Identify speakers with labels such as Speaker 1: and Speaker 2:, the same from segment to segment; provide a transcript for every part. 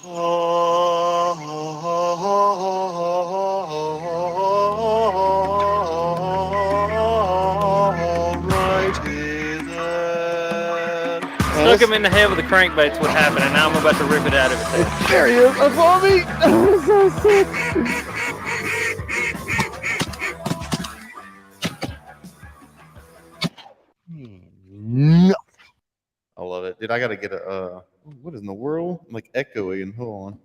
Speaker 1: Alrighty then.
Speaker 2: Stuck him in the head with a crankbait's what happened, and now I'm about to rip it out of his head.
Speaker 1: There he is. That's on me. I'm so sick. No. I love it, dude. I gotta get a. What in the world? I'm like echoing. Hold on.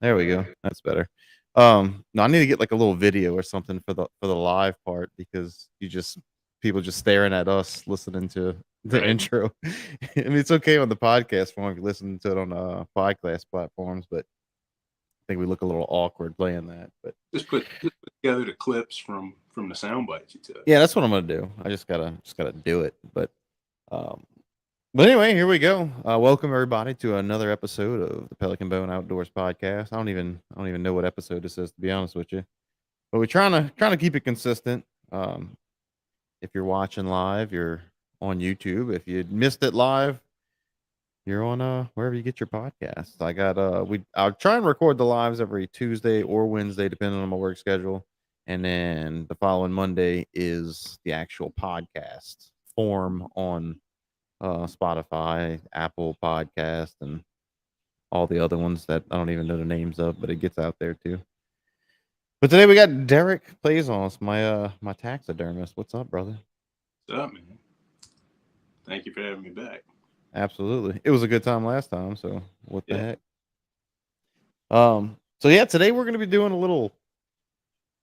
Speaker 1: There we go. That's better. No, I need to get like a little video or something for the live part because people just staring at us listening to the
Speaker 3: Right.
Speaker 1: intro. I mean, it's okay on the podcast form if you listen to it on podcast platforms, but I think we look a little awkward playing that. But
Speaker 3: Just put together the clips from the sound bites you took.
Speaker 1: yeah, that's what I'm gonna do. I just gotta do it. But anyway, here we go. Welcome everybody to another episode of the Pelican Bone Outdoors podcast. I don't even know what episode this is, to be honest with you. But we're trying to keep it consistent. If you're watching live, you're on YouTube. If you missed it live, you're on wherever you get your podcasts. I'll try and record the lives every Tuesday or Wednesday, depending on my work schedule. And then the following Monday is the actual podcast form on Spotify, Apple Podcast, and all the other ones that I don't even know the names of, but it gets out there too. But today we got Derick Plaisance, my taxidermist. What's up, brother?
Speaker 3: What's up, man? Thank you for having me back.
Speaker 1: Absolutely. It was a good time last time, so what the
Speaker 3: Yeah.
Speaker 1: heck? So yeah, today we're gonna be doing a little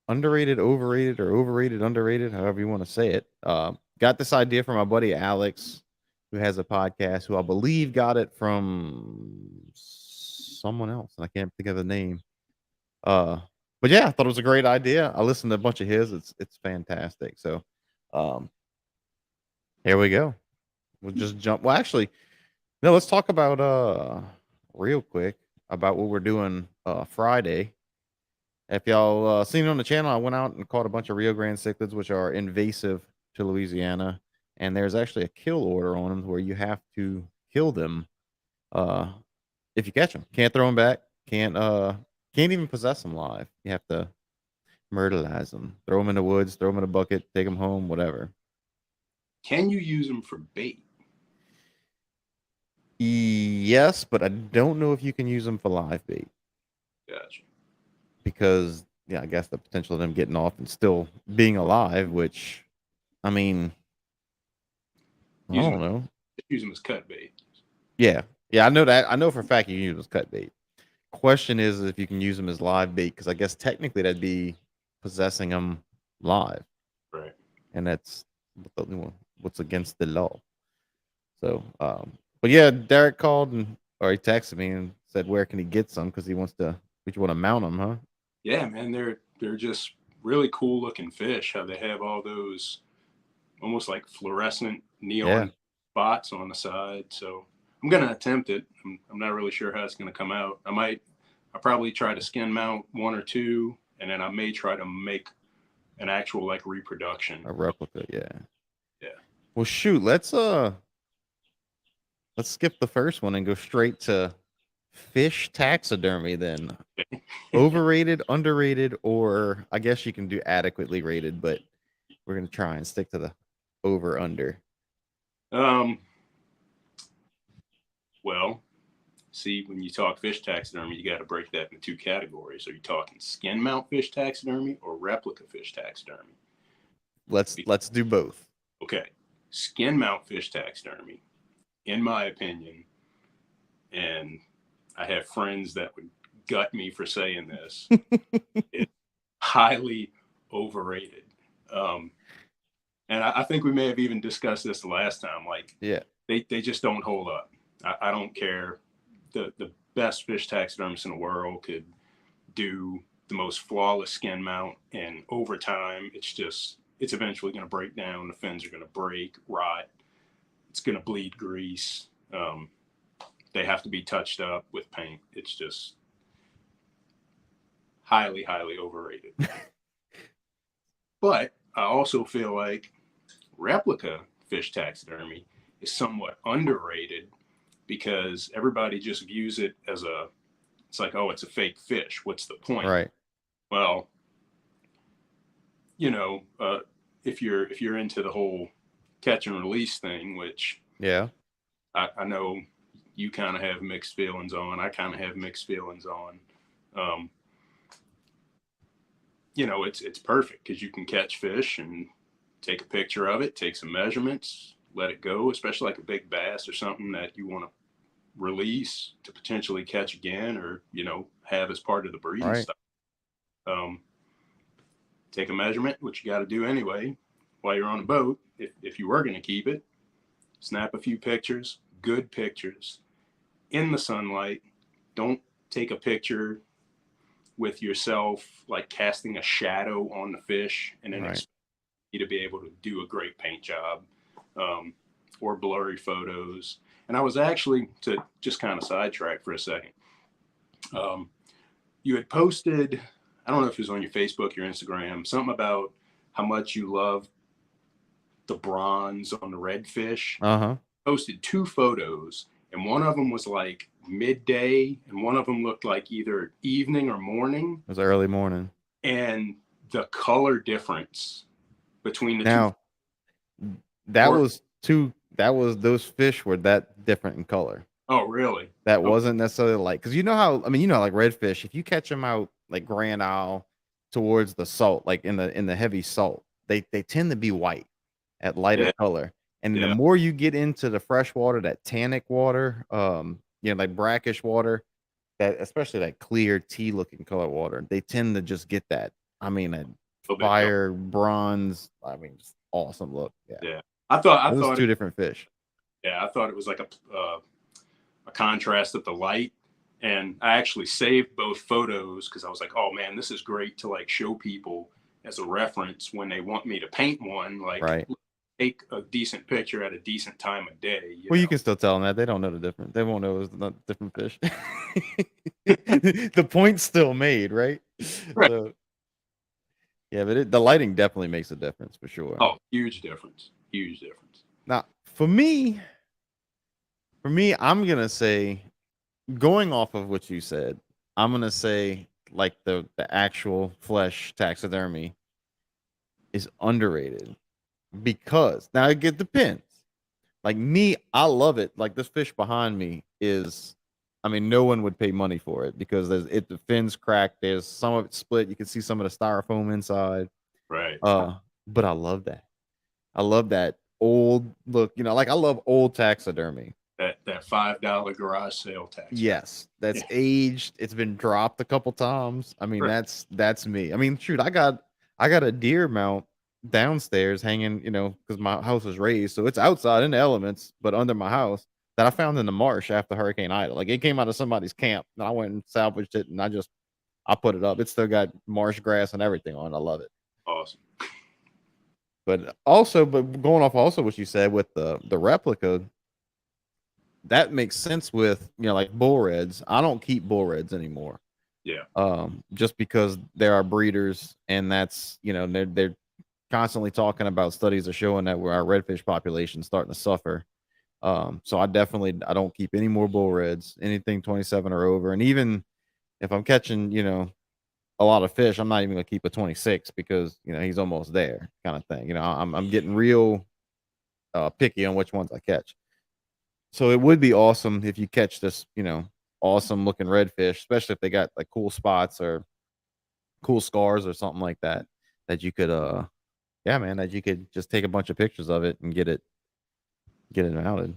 Speaker 1: underrated, overrated, or overrated, underrated, however you want to say it. Got this idea from my buddy Alex, who has a podcast, who I believe got it from someone else, and I can't think of the name. But yeah, I thought it was a great idea. I listened to a bunch of his. It's fantastic. So, here we go. We'll just jump. Well, actually, no. Let's talk about real quick about what we're doing Friday. If y'all seen it on the channel, I went out and caught a bunch of Rio Grande cichlids, which are invasive to Louisiana, and there's actually a kill order on them where you have to kill them if you catch them. Can't throw them back. Can't even possess them live. You have to myrtleize them, throw them in the woods, throw them in a bucket, take them home, whatever.
Speaker 3: Can you use them for bait?
Speaker 1: Yes, but I don't know if you can use them for live bait
Speaker 3: Gotcha.
Speaker 1: because, yeah, I guess the potential of them getting off and still being alive, which, I mean, I don't know.
Speaker 3: Use them as cut bait.
Speaker 1: Yeah, I know that. I know for a fact you can use them as cut bait. Question is if you can use them as live bait, because I guess technically that'd be possessing them live,
Speaker 3: Right.
Speaker 1: and that's what's against the law. So, but yeah, Derick called or he texted me and said where can he get some because he wants to. Would you want to mount them, huh?
Speaker 3: Yeah, man. They're just really cool looking fish. How they have all those almost like fluorescent neon spots on the side. So I'm gonna attempt it. I'm not really sure how it's gonna come out. I'll probably try to skin mount one or two, and then I may try to make an actual like reproduction.
Speaker 1: A replica, yeah.
Speaker 3: Yeah.
Speaker 1: Well, shoot, let's skip the first one and go straight to fish taxidermy then. Overrated, underrated, or I guess you can do adequately rated, but we're gonna try and stick to the over under.
Speaker 3: Well, see, when you talk fish taxidermy, you got to break that into two categories. Are you talking skin mount fish taxidermy or replica fish taxidermy?
Speaker 1: Let's do both.
Speaker 3: Okay. Skin mount fish taxidermy, in my opinion, and I have friends that would gut me for saying this, it's highly overrated. And I think we may have even discussed this the last time. Like,
Speaker 1: yeah,
Speaker 3: they just don't hold up. I don't care. The best fish taxidermists in the world could do the most flawless skin mount, and over time, it's eventually going to break down. The fins are going to break, rot. It's going to bleed grease. They have to be touched up with paint. It's just highly, highly overrated. But I also feel like replica fish taxidermy is somewhat underrated because everybody just views it as a it's like, oh, it's a fake fish. What's the point?
Speaker 1: Right.
Speaker 3: Well, if you're into the whole catch and release thing, which
Speaker 1: Yeah.
Speaker 3: I know you kind of have mixed feelings on, I kind of have mixed feelings on. Um, it's perfect because you can catch fish and take a picture of it, take some measurements, let it go, especially like a big bass or something that you want to release to potentially catch again, or have as part of the breeding
Speaker 1: Right.
Speaker 3: stuff. Take a measurement, which you got to do anyway while you're on a boat. If you were going to keep it, snap a few pictures, good pictures in the sunlight. Don't take a picture with yourself like casting a shadow on the fish and then expect you to be able to do a great paint job, or blurry photos. And I was actually, to just kind of sidetrack for a second, you had posted, I don't know if it was on your Facebook, your Instagram, something about how much you love the bronze on the redfish. Posted 2 photos, and one of them was like midday, and one of them looked like either evening or morning.
Speaker 1: It was early morning.
Speaker 3: And the color difference between the
Speaker 1: now,
Speaker 3: two.
Speaker 1: Those fish were that different in color.
Speaker 3: Oh, really?
Speaker 1: That wasn't necessarily like, because like redfish, if you catch them out like Grand Isle towards the salt, like in the heavy salt, they tend to be white at lighter color. And the more you get into the fresh water, that tannic water, like brackish water, that especially that clear tea looking color water, they tend to just get that. I mean, a fire bronze. I mean, just awesome look.
Speaker 3: Yeah. I thought
Speaker 1: it was 2 different fish.
Speaker 3: Yeah, I thought it was like a contrast of the light. And I actually saved both photos because I was like, oh man, this is great to like show people as a reference when they want me to paint one. Like, take a decent picture at a decent time of day.
Speaker 1: You can still tell them that. They don't know the difference. They won't know it was not different fish. The point's still made, right? So, yeah, but the lighting definitely makes a difference for sure.
Speaker 3: Oh, huge difference. Huge difference.
Speaker 1: Now, for me, I'm going to say, going off of what you said, I'm going to say like the actual flesh taxidermy is underrated. Because now it depends. Like me, I love it. Like this fish behind me is, I mean, no one would pay money for it because the fin's cracked. There's some of it split. You can see some of the styrofoam inside.
Speaker 3: Right.
Speaker 1: But I love that. I love that old look. Like I love old taxidermy.
Speaker 3: That $5 garage sale taxidermy.
Speaker 1: Yes, that's aged. It's been dropped a couple times. I mean, that's me. I mean, shoot, I got a deer mount downstairs hanging, because my house was raised, so it's outside in the elements, but under my house, that I found in the marsh after Hurricane Ida. Like it came out of somebody's camp, and I went and salvaged it, and I put it up. It's still got marsh grass and everything on it. I love it.
Speaker 3: Awesome.
Speaker 1: But going off also what you said with the replica, that makes sense with like bull reds. I don't keep bull reds anymore.
Speaker 3: Yeah.
Speaker 1: Just because there are breeders, and that's they're constantly talking about studies are showing that our redfish population is starting to suffer. So I don't keep any more bull reds, anything 27 or over. And even if I'm catching, a lot of fish, I'm not even gonna keep a 26 because he's almost there kind of thing. I'm getting real picky on which ones I catch. So it would be awesome if you catch this, awesome looking redfish, especially if they got like cool spots or cool scars or something like that you could that you could just take a bunch of pictures of it and get it mounted.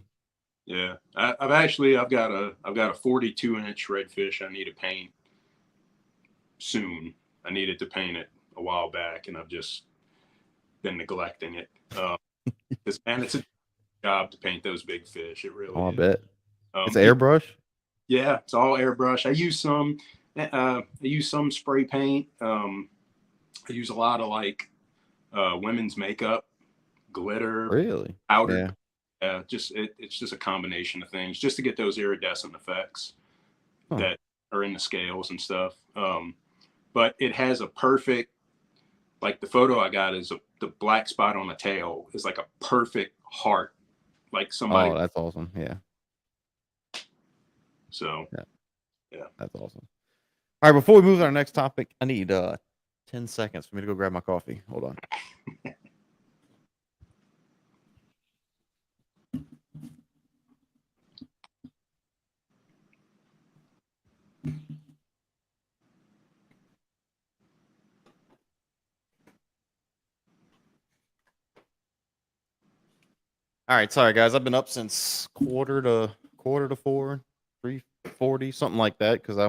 Speaker 3: Yeah, I've got a 42-inch redfish I need to paint soon. I needed to paint it a while back, and I've just been neglecting it. Because man, it's a job to paint those big fish. It really is.
Speaker 1: I bet. It's airbrush.
Speaker 3: Yeah, it's all airbrush. I use some spray paint. I use a lot of like women's makeup, glitter,
Speaker 1: really,
Speaker 3: powder. Yeah, it's just a combination of things just to get those iridescent effects that are in the scales and stuff. But it has a perfect, like the photo I got is the black spot on the tail is like a perfect heart, like somebody.
Speaker 1: Oh, that's awesome. Yeah.
Speaker 3: So, Yeah.
Speaker 1: That's awesome. All right, before we move to our next topic, I need 10 seconds for me to go grab my coffee. Hold on. All right, sorry guys. I've been up since quarter to 4, 3:40, something like that, because I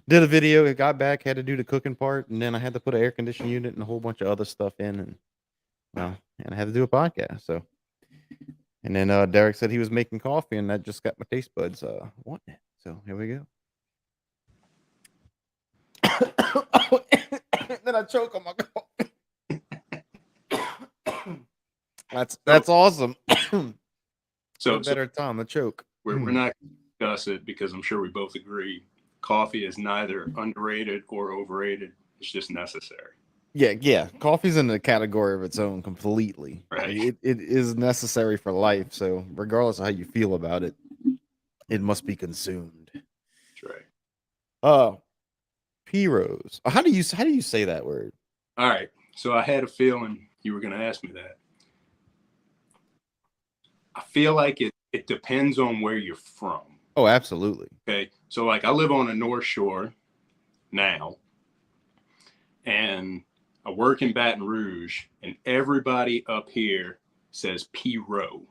Speaker 1: did a video, it got back, had to do the cooking part, and then I had to put an air conditioning unit and a whole bunch of other stuff in, and and I had to do a podcast. So, and then Derick said he was making coffee, and that just got my taste buds wanting it. So here we go. Then I choke on my coffee. That's awesome.
Speaker 3: So
Speaker 1: better time to choke.
Speaker 3: We're not going to discuss it because I'm sure we both agree coffee is neither underrated or overrated. It's just necessary.
Speaker 1: Yeah. Coffee's in a category of its own completely.
Speaker 3: Right.
Speaker 1: Like, it is necessary for life. So regardless of how you feel about it, it must be consumed.
Speaker 3: That's right.
Speaker 1: Pirogues. How do you say that word?
Speaker 3: All right. So I had a feeling you were going to ask me that. I feel like it depends on where you're from.
Speaker 1: Oh, absolutely.
Speaker 3: Okay. So like I live on the North Shore now, and I work in Baton Rouge, and everybody up here says Pirogue,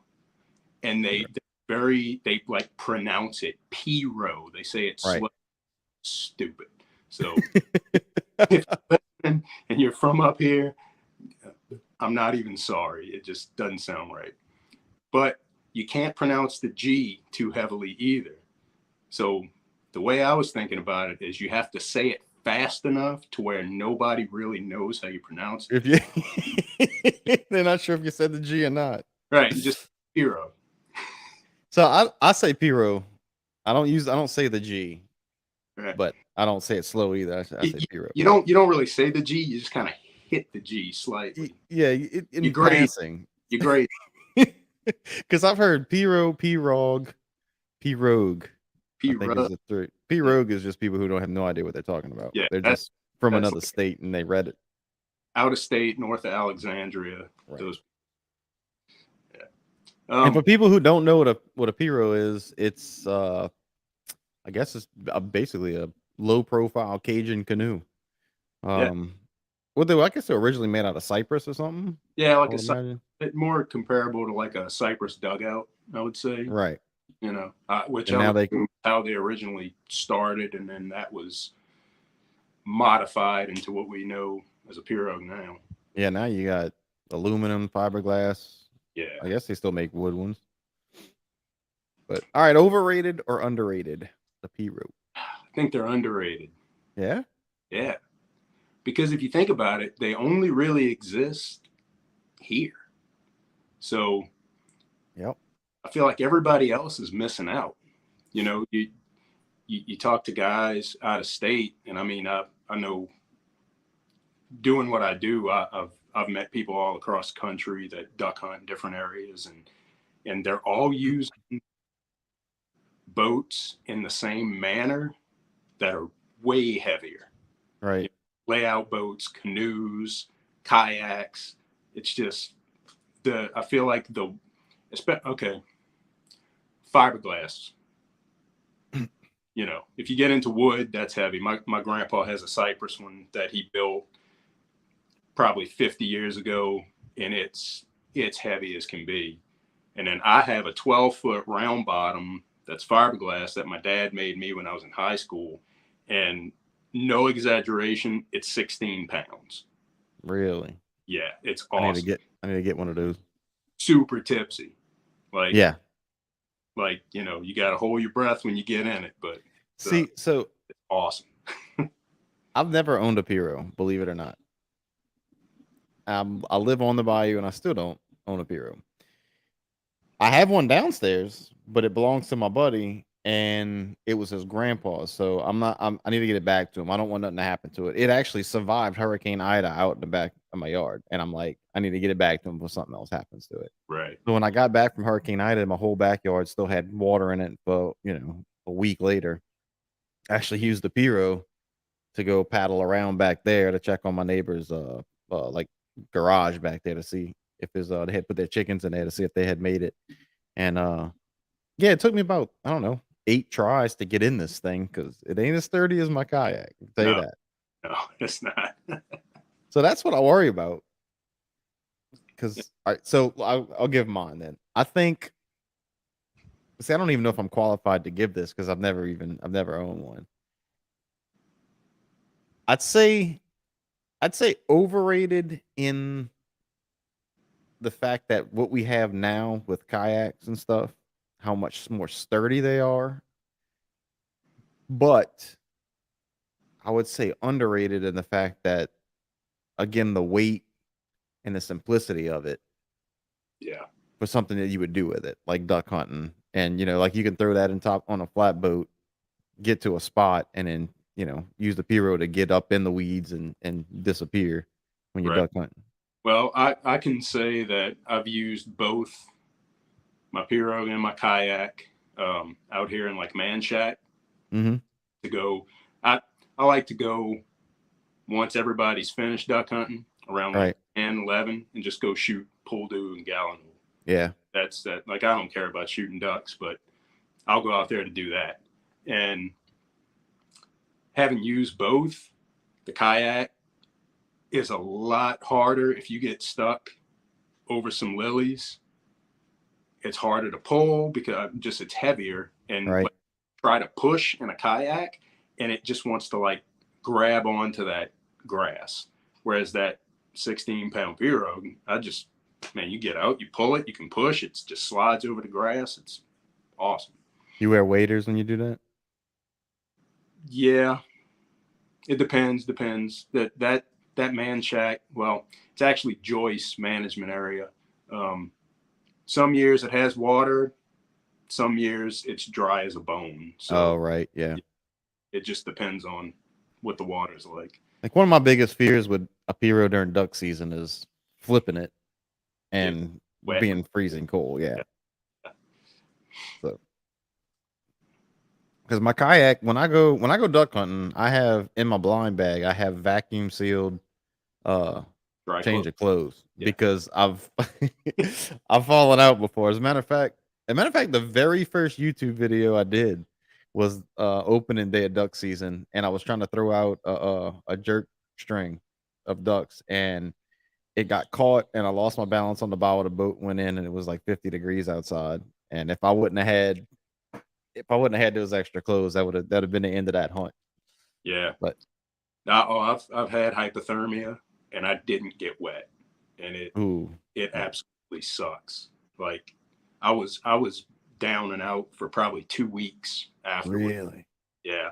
Speaker 3: and they like pronounce it Pirogue. They say it's
Speaker 1: right.
Speaker 3: Stupid. So if you're listening and you're from up here, I'm not even sorry. It just doesn't sound right. But you can't pronounce the G too heavily either. So the way I was thinking about it is you have to say it fast enough to where nobody really knows how you pronounce it.
Speaker 1: If you they're not sure if you said the G or not.
Speaker 3: Right. Just Piro.
Speaker 1: So I say Piro. I don't say the G.
Speaker 3: Right.
Speaker 1: But I don't say it slow either. I say Piro.
Speaker 3: You don't really say the G, you just kind of hit the G slightly.
Speaker 1: Yeah, in passing.
Speaker 3: You're great.
Speaker 1: Because I've heard Pirogue. I think it's the three. Pirogue is just people who don't have no idea what they're talking about.
Speaker 3: Yeah,
Speaker 1: they're just from another state and they read it.
Speaker 3: Out of state, north of Alexandria.
Speaker 1: Right.
Speaker 3: Those. Yeah.
Speaker 1: And for people who don't know what a Piro is, it's I guess it's basically a low profile Cajun canoe. I guess they're originally made out of cypress or something.
Speaker 3: Yeah, like a more comparable to like a cypress dugout, I would say.
Speaker 1: Right.
Speaker 3: You know, which how they originally started, and then that was modified into what we know as a pirogue now.
Speaker 1: Yeah, now you got aluminum, fiberglass.
Speaker 3: Yeah,
Speaker 1: I guess they still make wood ones. But all right, overrated or underrated, the pirogue?
Speaker 3: I think they're underrated.
Speaker 1: Yeah?
Speaker 3: Yeah. Because if you think about it, they only really exist here. So
Speaker 1: yep.
Speaker 3: I feel like everybody else is missing out. You know, you talk to guys out of state, and I mean, I know doing what I do, I've met people all across the country that duck hunt in different areas, and they're all using boats in the same manner that are way heavier.
Speaker 1: Right.
Speaker 3: Layout boats, canoes, kayaks. It's just I feel like fiberglass. You know, if you get into wood, that's heavy. My grandpa has a cypress one that he built probably 50 years ago, and it's heavy as can be. And then I have a 12-foot round bottom that's fiberglass that my dad made me when I was in high school, and no exaggeration, it's 16 pounds.
Speaker 1: Really?
Speaker 3: Yeah, it's awesome.
Speaker 1: I need to get one of those.
Speaker 3: Super tipsy. Like,
Speaker 1: yeah.
Speaker 3: Like, you know, you got to hold your breath when you get in it, but
Speaker 1: so
Speaker 3: it's awesome.
Speaker 1: I've never owned a Piro, believe it or not. I live on the bayou and I still don't own a Piro. I have one downstairs, but it belongs to my buddy and it was his grandpa's. So I need to get it back to him. I don't want nothing to happen to it. It actually survived Hurricane Ida out in the back of my yard. And I'm like, I need to get it back to him before something else happens to it.
Speaker 3: Right.
Speaker 1: So when I got back from Hurricane Ida, my whole backyard still had water in it for, a week later. actually used the Piro to go paddle around back there to check on my neighbor's like garage back there to see if his they had put their chickens in there to see if they had made it. And yeah, it took me about, I don't know, 8 tries to get in this thing because it ain't as sturdy as my kayak. I can tell you
Speaker 3: No,
Speaker 1: that.
Speaker 3: no, it's not.
Speaker 1: So that's what I worry about. Because all right, so I'll give mine then. I think. See, I don't even know if I'm qualified to give this because I've never owned one. I'd say overrated in the fact that what we have now with kayaks and stuff, how much more sturdy they are. But I would say underrated in the fact that, again, the weight and the simplicity of it
Speaker 3: Yeah,
Speaker 1: for something that you would do with it, like duck hunting. And, like you can throw that in top on a flatboat, get to a spot, and then, use the Piro to get up in the weeds and disappear when you're
Speaker 3: right.
Speaker 1: duck hunting.
Speaker 3: Well, I can say that I've used both my pirogue and my kayak out here in like Man Shack
Speaker 1: Mm-hmm.
Speaker 3: to go. I like to go once everybody's finished duck hunting around like
Speaker 1: Right.
Speaker 3: 10, 11 and just go shoot pool dew and gallon.
Speaker 1: Yeah.
Speaker 3: That's that. Like, I don't care about shooting ducks, but I'll go out there to do that. And having used both, the kayak is a lot harder if you get stuck over some lilies. It's harder to pull because it's heavier, and
Speaker 1: Right.
Speaker 3: try to push in a kayak and it just wants to like grab onto that grass. Whereas that 16-pound pirogue, you get out, you pull it, you can push, it just slides over the grass. It's awesome.
Speaker 1: You wear waders when you do that?
Speaker 3: Yeah, it depends. That Man Shack, well, it's actually Joyce management area. Some years it has water, some years it's dry as a bone.
Speaker 1: Oh,
Speaker 3: So
Speaker 1: right. Yeah.
Speaker 3: it just depends on what the water's like.
Speaker 1: Like one of my biggest fears with a Piro during duck season is flipping it and
Speaker 3: Wet.
Speaker 1: being freezing cold. Yeah. So, because my kayak, when I go duck hunting, I have in my blind bag, I have vacuum sealed
Speaker 3: Dry
Speaker 1: change
Speaker 3: clothes.
Speaker 1: of clothes
Speaker 3: Yeah.
Speaker 1: because I've I've fallen out before. As a matter of fact, the very first YouTube video I did was opening day of duck season, and I was trying to throw out a jerk string of ducks, and it got caught, and I lost my balance on the bow of the boat, went in, and it was like 50 degrees outside. And if I wouldn't have had those extra clothes, that'd have been the end of that hunt.
Speaker 3: Yeah.
Speaker 1: But
Speaker 3: I've had hypothermia and I didn't get wet, and it absolutely sucks. Like, I was down and out for probably 2 weeks after.
Speaker 1: Really?
Speaker 3: Yeah.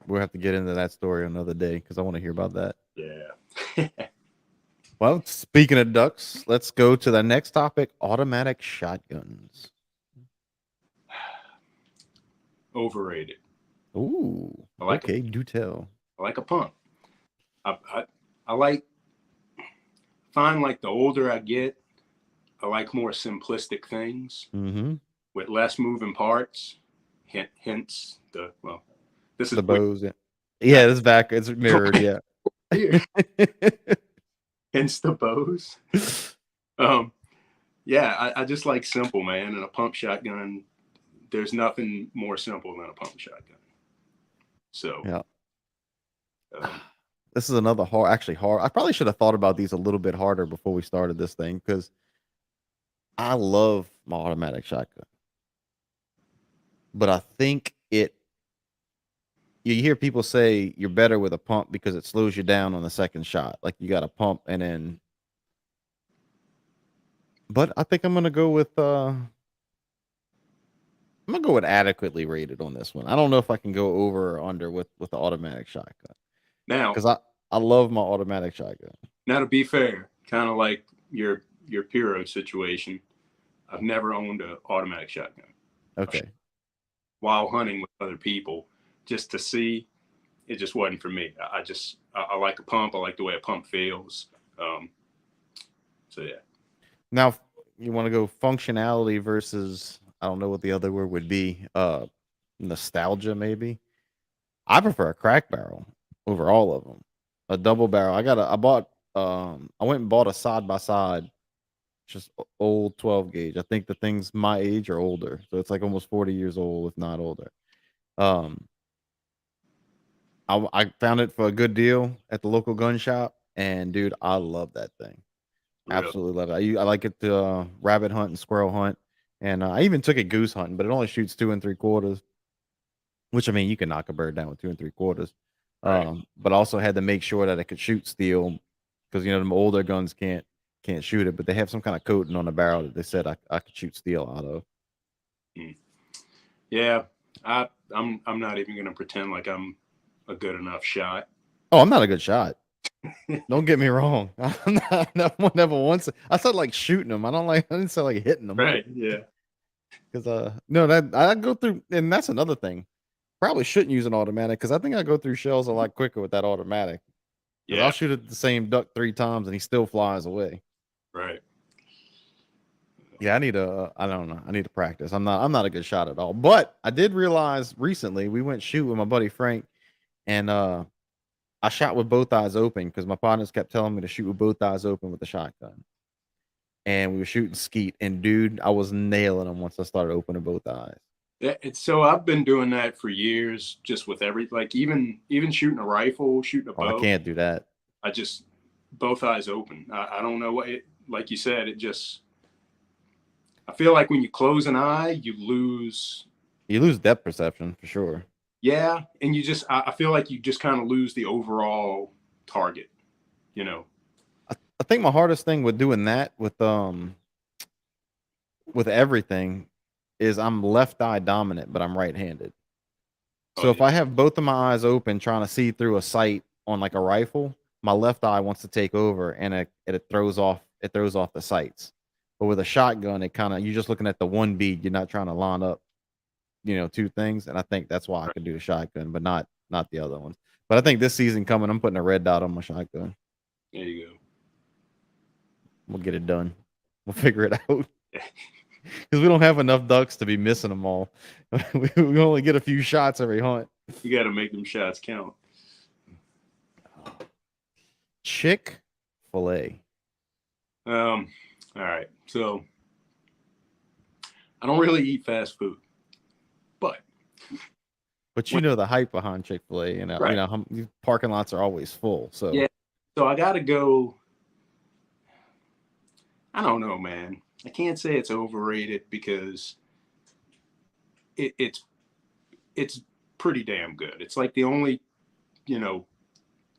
Speaker 1: We'll have to get into that story another day because I want to hear about that.
Speaker 3: Yeah.
Speaker 1: Well, speaking of ducks, let's go to the next topic: automatic shotguns.
Speaker 3: Overrated.
Speaker 1: Ooh, okay, do tell.
Speaker 3: I like a pump. I find like the older I get, I like more simplistic things with less moving parts. Hence this is
Speaker 1: the bows. Yeah, this back. It's mirrored. Yeah.
Speaker 3: Hence the bows. Yeah, I just like simple, man. And a pump shotgun, there's nothing more simple than a pump shotgun. So
Speaker 1: yeah. This is another hard. I probably should have thought about these a little bit harder before we started this thing because I love my automatic shotgun, but I think you hear people say you're better with a pump because it slows you down on the second shot. Like you got a pump and then. But I think I'm gonna go with adequately rated on this one. I don't know if I can go over or under with the automatic shotgun.
Speaker 3: now,
Speaker 1: Because I love my automatic shotgun.
Speaker 3: Now, to be fair, kind of like your Pirogue situation, I've never owned an automatic shotgun.
Speaker 1: Okay.
Speaker 3: While hunting with other people, just to see, it just wasn't for me. I like a pump. I like the way a pump feels. So yeah.
Speaker 1: Now you want to go functionality versus, I don't know what the other word would be. nostalgia, maybe. I prefer a crack barrel over all of them. A double barrel. I went and bought a side by side, just old 12 gauge. I think the things my age or older, so it's like almost 40 years old, if not older. Um, I found it for a good deal at the local gun shop, and dude, I love that thing.
Speaker 3: Really?
Speaker 1: Absolutely love it. I like it to rabbit hunt and squirrel hunt, and I even took it goose hunting, but it only shoots 2 3/4. Which I mean, you can knock a bird down with 2 3/4.
Speaker 3: Right.
Speaker 1: But also had to make sure that it could shoot steel because them older guns can't shoot it, but they have some kind of coating on the barrel that they said I could shoot steel out of.
Speaker 3: Yeah, I'm not even gonna pretend like I'm a good enough shot.
Speaker 1: Oh, I'm not a good shot. Don't get me wrong. I'm not never once. I said like shooting them. I didn't say like hitting them.
Speaker 3: Right. Yeah.
Speaker 1: Because no, that I go through, and that's another thing. Probably shouldn't use an automatic because I think I go through shells a lot quicker with that automatic. Because
Speaker 3: Yeah.
Speaker 1: I'll shoot at the same duck 3 times and he still flies away.
Speaker 3: Right.
Speaker 1: Yeah, I don't know. I need to practice. I'm not a good shot at all. But I did realize recently we went shoot with my buddy Frank, and I shot with both eyes open because my partners kept telling me to shoot with both eyes open with the shotgun. And we were shooting skeet, and dude, I was nailing them once I started opening both eyes.
Speaker 3: Yeah, so I've been doing that for years, just with even shooting a rifle, shooting a
Speaker 1: Oh, I
Speaker 3: bow.
Speaker 1: can't do that.
Speaker 3: I just both eyes open. I don't know what like you said, I feel like when you close an eye, you lose
Speaker 1: Depth perception for sure.
Speaker 3: Yeah, and I feel like you just kind of lose the overall target, you know.
Speaker 1: I think my hardest thing with doing that with everything is I'm left eye dominant, but I'm right-handed. So if I have both of my eyes open trying to see through a sight on like a rifle, my left eye wants to take over and it throws off the sights. But with a shotgun, you're just looking at the one bead. You're not trying to line up, two things. And I think that's why I can do the shotgun, but not the other ones. But I think this season coming, I'm putting a red dot on my shotgun.
Speaker 3: There you go.
Speaker 1: We'll get it done. We'll figure it out. Because we don't have enough ducks to be missing them all. We only get a few shots every hunt.
Speaker 3: You got to make them shots count.
Speaker 1: Chick-fil-A.
Speaker 3: All right. So I don't really eat fast food, but
Speaker 1: the hype behind Chick-fil-A.
Speaker 3: Right.
Speaker 1: These parking lots are always full. So
Speaker 3: yeah. So I got to go. I don't know, man. I can't say it's overrated because it's pretty damn good. It's like the only,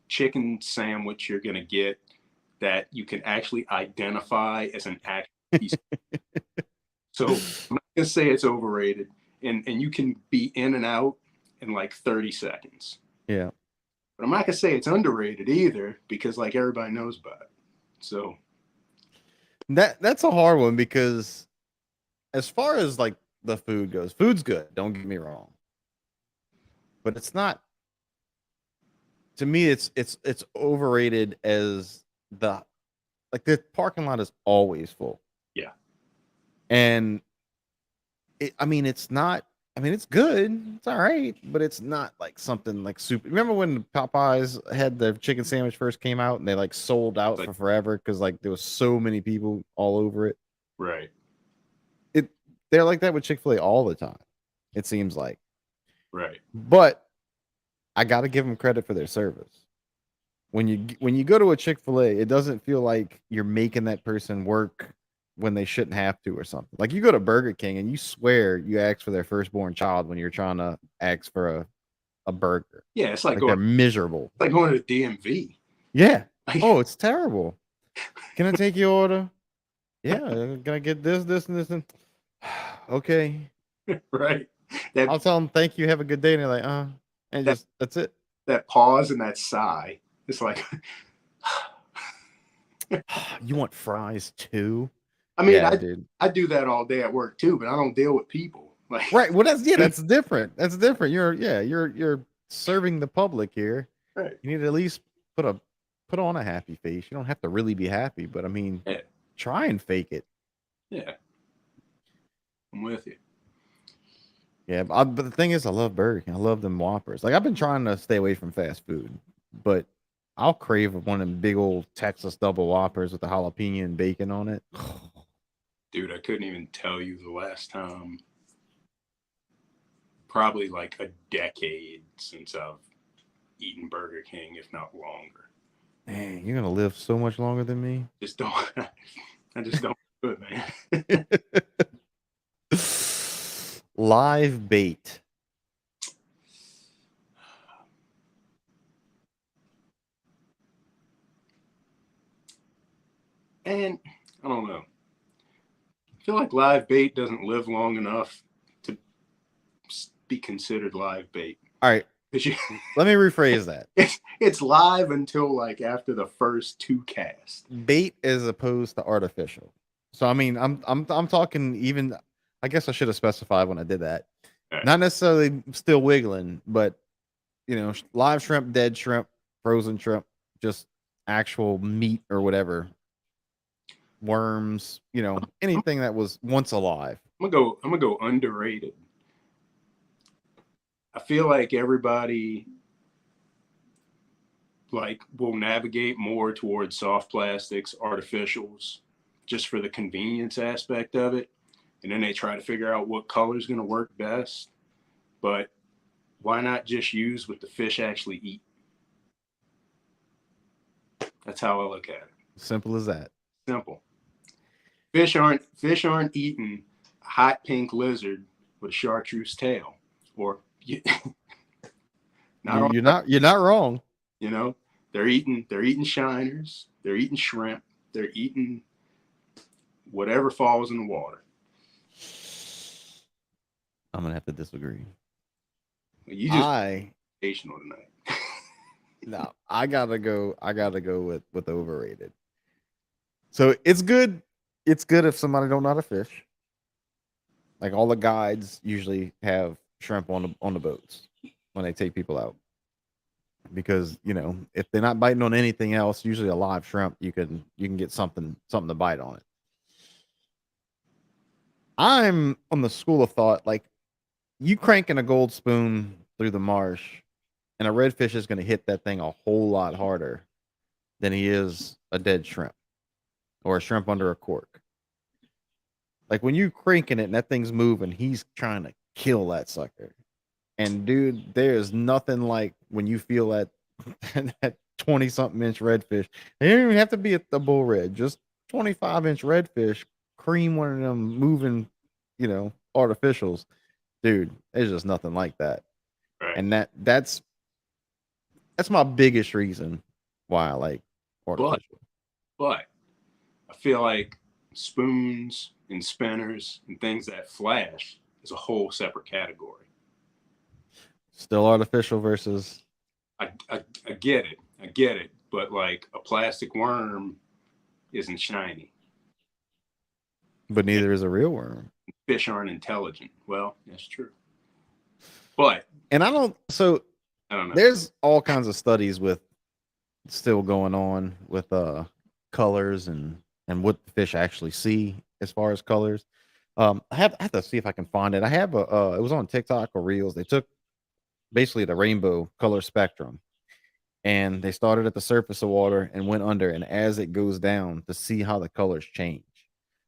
Speaker 3: chicken sandwich you're going to get that you can actually identify as an actual piece. So I'm not going to say it's overrated. And you can be in and out in like 30 seconds.
Speaker 1: Yeah.
Speaker 3: But I'm not going to say it's underrated either because like everybody knows about it. So
Speaker 1: that's a hard one because as far as like the food goes, food's good. Don't get me wrong. But it's not, to me, it's overrated as the parking lot is always full.
Speaker 3: Yeah.
Speaker 1: And it's not, it's good. It's all right, but it's not like something like super. Remember when Popeyes had the chicken sandwich first came out and they like sold out for forever because like there was so many people all over it.
Speaker 3: Right.
Speaker 1: They're like that with Chick-fil-A all the time. It seems like.
Speaker 3: Right.
Speaker 1: But I got to give them credit for their service. When you go to a Chick-fil-A, it doesn't feel like you're making that person work when they shouldn't have to or something. Like you go to Burger King and you swear you ask for their firstborn child when you're trying to ask for a burger.
Speaker 3: Yeah, it's like
Speaker 1: they're miserable.
Speaker 3: It's like going to the DMV.
Speaker 1: Yeah. Oh, it's terrible. Can I take your order? Yeah. Can I get this, and this, and okay.
Speaker 3: Right.
Speaker 1: I'll tell them thank you, have a good day, and they're like, and that's it.
Speaker 3: That pause and that sigh. It's like
Speaker 1: you want fries too?
Speaker 3: I mean, I do that all day at work too, but I don't deal with people. Like
Speaker 1: right. Well, that's different. That's different. You're serving the public here.
Speaker 3: Right.
Speaker 1: You need to at least put on a happy face. You don't have to really be happy, but try and fake it.
Speaker 3: Yeah. I'm with you.
Speaker 1: Yeah, but the thing is, I love Burger King. I love them Whoppers. Like I've been trying to stay away from fast food, but I'll crave one of them big old Texas double Whoppers with the jalapeno and bacon on it.
Speaker 3: Dude, I couldn't even tell you the last time, probably like a decade since I've eaten Burger King, if not longer.
Speaker 1: Man, you're gonna live so much longer than me.
Speaker 3: Just don't, I just don't do it, man.
Speaker 1: Live bait.
Speaker 3: And I don't know. I feel like live bait doesn't live long enough to be considered live bait.
Speaker 1: All right, let me rephrase that.
Speaker 3: It's live until like after the first 2 casts.
Speaker 1: Bait as opposed to artificial. So I mean, I'm talking even. I guess I should have specified when I did that.
Speaker 3: Right.
Speaker 1: Not necessarily still wiggling, but live shrimp, dead shrimp, frozen shrimp, just actual meat or whatever. Worms, anything that was once alive.
Speaker 3: I'm gonna go underrated. I feel like everybody will navigate more towards soft plastics, artificials, just for the convenience aspect of it. And then they try to figure out what color is going to work best. But why not just use what the fish actually eat? That's how I look at it.
Speaker 1: Simple as that.
Speaker 3: Simple. Fish aren't eating a hot pink lizard with a chartreuse tail, or
Speaker 1: you're not wrong.
Speaker 3: They're eating shiners, they're eating shrimp, they're eating whatever falls in the water.
Speaker 1: I'm gonna have to disagree.
Speaker 3: You just educational tonight.
Speaker 1: No, I gotta go with overrated. So it's good. It's good if somebody don't know how to fish. Like all the guides usually have shrimp on the boats when they take people out. Because if they're not biting on anything else, usually a live shrimp, you can get something to bite on it. I'm on the school of thought, like you cranking a gold spoon through the marsh, and a redfish is going to hit that thing a whole lot harder than he is a dead shrimp or a shrimp under a cork. Like when you cranking it and that thing's moving, he's trying to kill that sucker. And dude, there's nothing like when you feel that 20-something inch redfish. They don't even have to be a bull red, just 25-inch redfish cream one of them moving, artificials. Dude, there's just nothing like that.
Speaker 3: Right.
Speaker 1: And that's my biggest reason why I like artificial.
Speaker 3: But I feel like spoons and spinners and things that flash is a whole separate category.
Speaker 1: Still artificial versus.
Speaker 3: I get it, but like a plastic worm isn't shiny.
Speaker 1: But neither is a real worm.
Speaker 3: Fish aren't intelligent. Well, that's true. But
Speaker 1: I don't know. There's all kinds of studies with still going on with colors and what the fish actually see as far as colors. I have to see if I can find it. I have it was on TikTok or Reels. They took basically the rainbow color spectrum and they started at the surface of water and went under, and as it goes down to see how the colors change.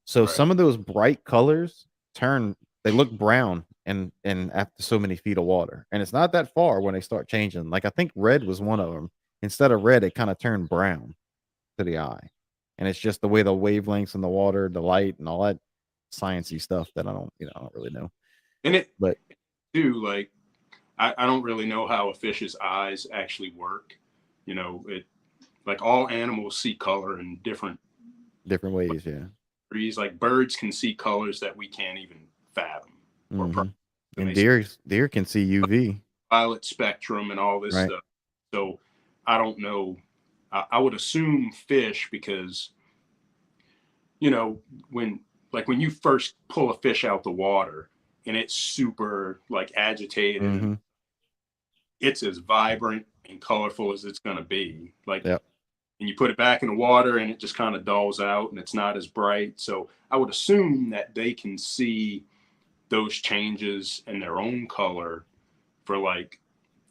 Speaker 1: So
Speaker 3: right.
Speaker 1: Some of those bright colors they look brown and after so many feet of water, and it's not that far when they start changing. Like I think red was one of them. Instead of red, it kind of turned brown to the eye, and it's just the way the wavelengths in the water, the light, and all that sciencey stuff that I don't really know.
Speaker 3: And but too, like I don't really know how a fish's eyes actually work. Like all animals see color in different
Speaker 1: ways. Yeah.
Speaker 3: Like birds can see colors that we can't even fathom.
Speaker 1: Mm-hmm. And deer can see UV,
Speaker 3: violet spectrum, and all this stuff. So I don't know. I would assume fish because, when you first pull a fish out the water and it's super like agitated,
Speaker 1: mm-hmm.
Speaker 3: It's as vibrant and colorful as it's going to be.
Speaker 1: Yep.
Speaker 3: And you put it back in the water and it just kind of dulls out and it's not as bright. So I would assume that they can see those changes in their own color for like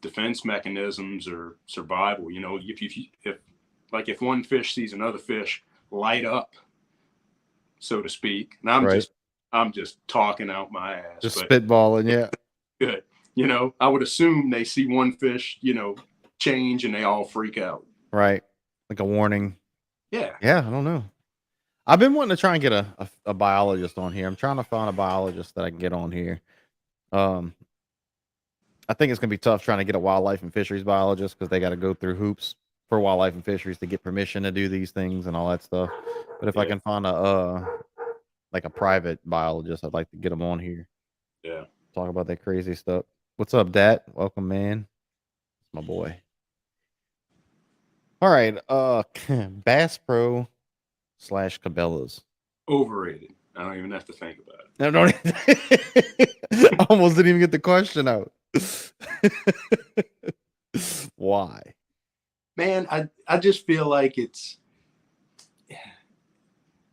Speaker 3: defense mechanisms or survival. You know, if one fish sees another fish light up, so to speak, and I'm just talking out my ass,
Speaker 1: Just
Speaker 3: but
Speaker 1: spitballing, yeah.
Speaker 3: good. You know, I would assume they see one fish, you know, change and they all freak out.
Speaker 1: Right. Like a warning.
Speaker 3: Yeah.
Speaker 1: Yeah, I don't know. I've been wanting to try and get a biologist on here. I'm trying to find a biologist that I can get on here. I think it's gonna be tough trying to get a wildlife and fisheries biologist because they got to go through hoops for wildlife and fisheries to get permission to do these things and all that stuff. But if I can find a like a private biologist, I'd like to get them on here.
Speaker 3: Yeah.
Speaker 1: Talk about that crazy stuff. What's up, Dat? Welcome, man. My boy. All right. Bass Pro / Cabela's.
Speaker 3: Overrated. I don't even have to think about it.
Speaker 1: No, don't. I almost didn't even get the question out. Why?
Speaker 3: Man, I just feel like it's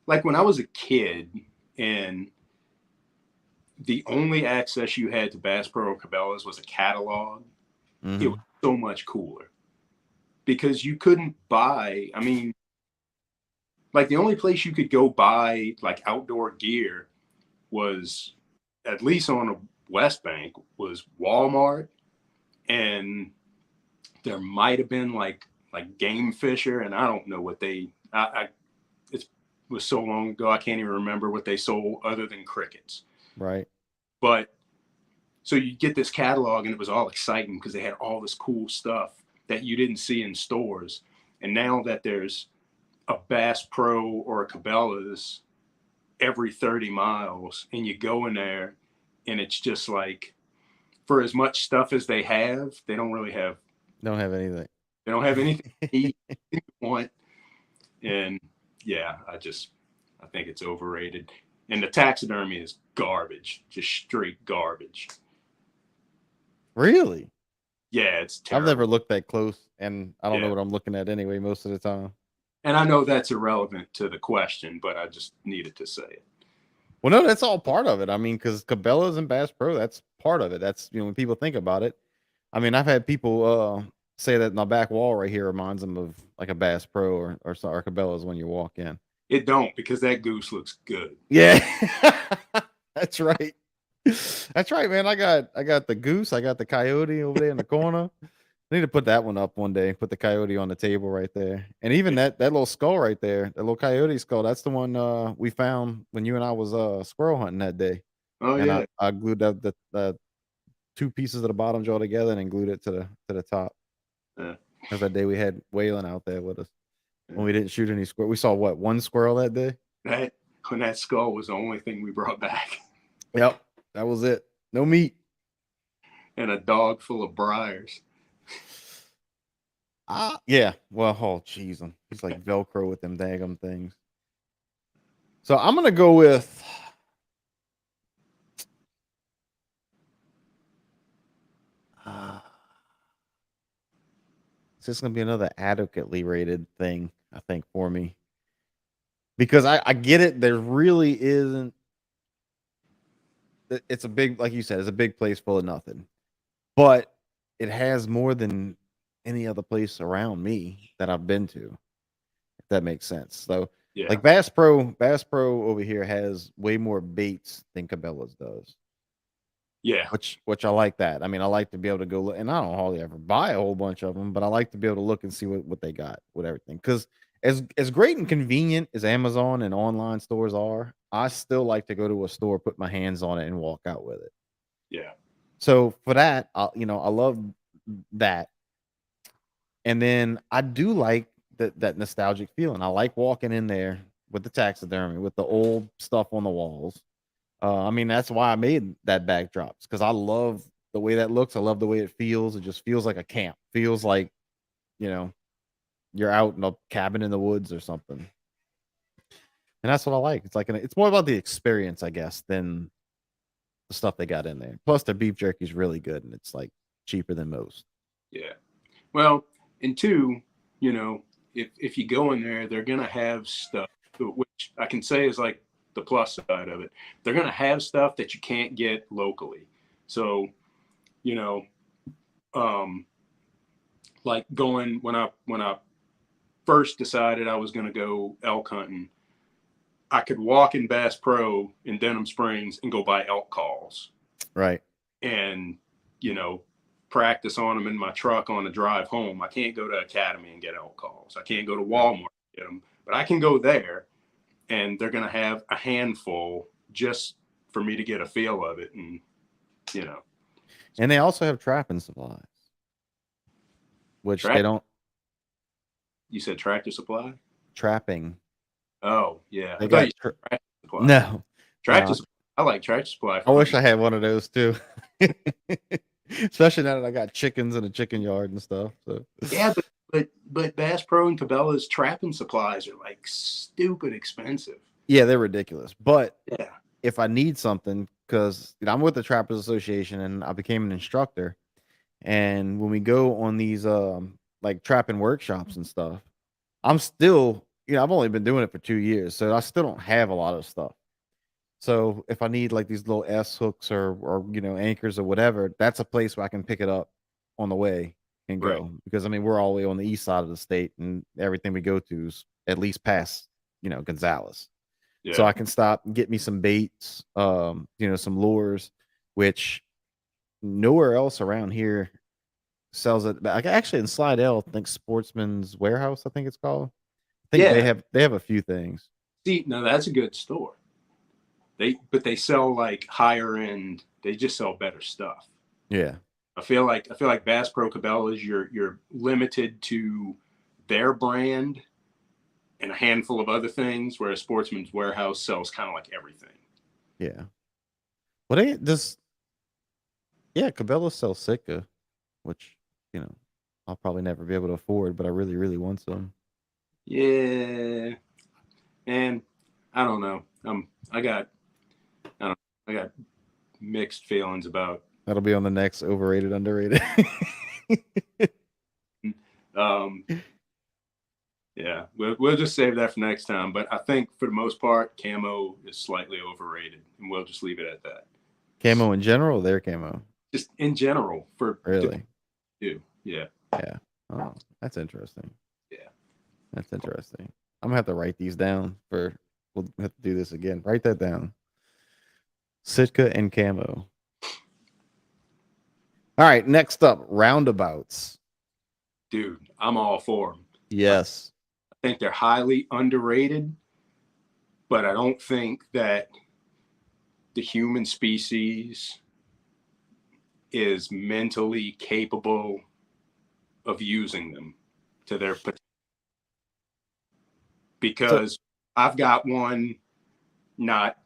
Speaker 3: like when I was a kid and the only access you had to Bass Pro or Cabela's was a catalog. It was so much cooler because you couldn't buy. I mean, like the only place you could go buy like outdoor gear was, at least on a West Bank, was Walmart, and there might have been like Game Fisher, and I don't know what it was so long ago I can't even remember what they sold other than crickets.
Speaker 1: Right.
Speaker 3: But so you get this catalog and it was all exciting because they had all this cool stuff that you didn't see in stores. And now that there's a Bass Pro or a Cabela's every 30 miles and you go in there and it's just like, for as much stuff as they have, they don't have
Speaker 1: anything.
Speaker 3: They don't have anything you want. And yeah, I think it's overrated. And the taxidermy is garbage, just straight garbage.
Speaker 1: Really?
Speaker 3: Yeah, it's terrible.
Speaker 1: I've never looked that close, and I don't know what I'm looking at anyway most of the time.
Speaker 3: And I know that's irrelevant to the question, but I just needed to say it.
Speaker 1: Well, no, that's all part of it. I mean, because Cabela's and Bass Pro, that's part of it. That's, when people think about it. I mean, I've had people say that my back wall right here reminds them of like a Bass Pro or Cabela's when you walk in.
Speaker 3: It don't, because that goose looks good.
Speaker 1: Yeah, that's right. That's right, man. I got the goose. I got the coyote over there in the corner. I need to put that one up one day. Put the coyote on the table right there, and even that little skull right there, that little coyote skull. That's the one we found when you and I was squirrel hunting that day.
Speaker 3: Oh,
Speaker 1: and
Speaker 3: yeah.
Speaker 1: I glued the two pieces of the bottom jaw together and glued it to the top.
Speaker 3: Yeah.
Speaker 1: That's that day we had Waylon out there with us when we didn't shoot any squirrel. We saw one squirrel that day.
Speaker 3: When that skull was the only thing we brought back.
Speaker 1: Yep, that was it. No meat.
Speaker 3: And a dog full of briars.
Speaker 1: Yeah. Well, oh, jeez. He's like Velcro with them daggum things. So I'm going to go with... It's just going to be another adequately rated thing, I think, for me. Because I get it. There really isn't... It's a big, like you said, it's a big place full of nothing. But it has more than any other place around me that I've been to, if that makes sense. So,
Speaker 3: yeah.
Speaker 1: Like Bass Pro over here has way more baits than Cabela's does.
Speaker 3: Yeah.
Speaker 1: Which I like that. I mean, I like to be able to go look, and I don't hardly ever buy a whole bunch of them, but I like to be able to look and see what they got with everything. Because as great and convenient as Amazon and online stores are, I still like to go to a store, put my hands on it, and walk out with it.
Speaker 3: Yeah.
Speaker 1: So for that, I love that. And then I do like that nostalgic feeling. I like walking in there with the taxidermy, with the old stuff on the walls. I mean, that's why I made that backdrops, because I love the way that looks. I love the way it feels. It just feels like a camp. Feels like, you're out in a cabin in the woods or something. And that's what I like. It's like it's more about the experience, I guess, than the stuff they got in there. Plus, their beef jerky is really good, and it's like cheaper than most.
Speaker 3: Yeah. Well, and two, if you go in there, they're gonna have stuff, which I can say is like the plus side of it. They're going to have stuff that you can't get locally. So, you know, like going when I first decided I was going to go elk hunting, I could walk in Bass Pro in Denham Springs and go buy elk calls.
Speaker 1: Right.
Speaker 3: And, you know, practice on them in my truck on the drive home. I can't go to Academy and get elk calls. I can't go to Walmart and get them, but I can go there and they're going to have a handful just for me to get a feel of it. And, you know.
Speaker 1: And they also have trapping supplies, which they don't.
Speaker 3: You said Tractor Supply?
Speaker 1: Trapping.
Speaker 3: Oh, yeah.
Speaker 1: They
Speaker 3: I
Speaker 1: got
Speaker 3: Tractor Supply.
Speaker 1: No.
Speaker 3: Tractor Supply. I like Tractor Supply.
Speaker 1: I wish I had one of those too. Especially now that I got chickens in a chicken yard and stuff. So
Speaker 3: yeah, but Bass Pro and Cabela's trapping supplies are like stupid expensive.
Speaker 1: Yeah, they're ridiculous. But
Speaker 3: yeah,
Speaker 1: if I need something, because I'm with the Trappers Association and I became an instructor, and when we go on these like trapping workshops and stuff, I'm still, I've only been doing it for 2 years, so I still don't have a lot of stuff. So if I need like these little S hooks or anchors or whatever, that's a place where I can pick it up on the way and go.
Speaker 3: Right.
Speaker 1: Because I mean, we're all the way on the east side of the state, and everything we go to is at least past Gonzales.
Speaker 3: Yeah.
Speaker 1: So I can stop and get me some baits, some lures, which nowhere else around here sells it. Like actually in Slidell, I think Sportsman's Warehouse, I think it's called. I think they have a few things.
Speaker 3: See, now that's a good store. But they sell like higher end. They just sell better stuff.
Speaker 1: Yeah.
Speaker 3: I feel like Bass Pro Cabela's, you're limited to their brand and a handful of other things, whereas Sportsman's Warehouse sells kind of like everything.
Speaker 1: Yeah. Well, Cabela sells Sitka, which, I'll probably never be able to afford, but I really, really want some.
Speaker 3: Yeah. And I don't know. I got mixed feelings about.
Speaker 1: That'll be on the next overrated, underrated.
Speaker 3: Yeah, we'll just save that for next time. But I think for the most part, camo is slightly overrated, and we'll just leave it at that.
Speaker 1: Camo in general, or their camo?
Speaker 3: Just in general for
Speaker 1: really.
Speaker 3: Yeah.
Speaker 1: Yeah. Oh, that's interesting.
Speaker 3: Yeah,
Speaker 1: that's interesting. I'm gonna have to write these down we'll have to do this again. Write that down. Sitka and camo. All right, next up, roundabouts.
Speaker 3: Dude, I'm all for them.
Speaker 1: Yes.
Speaker 3: I think they're highly underrated, but I don't think that the human species is mentally capable of using them to their potential. Because I've got one not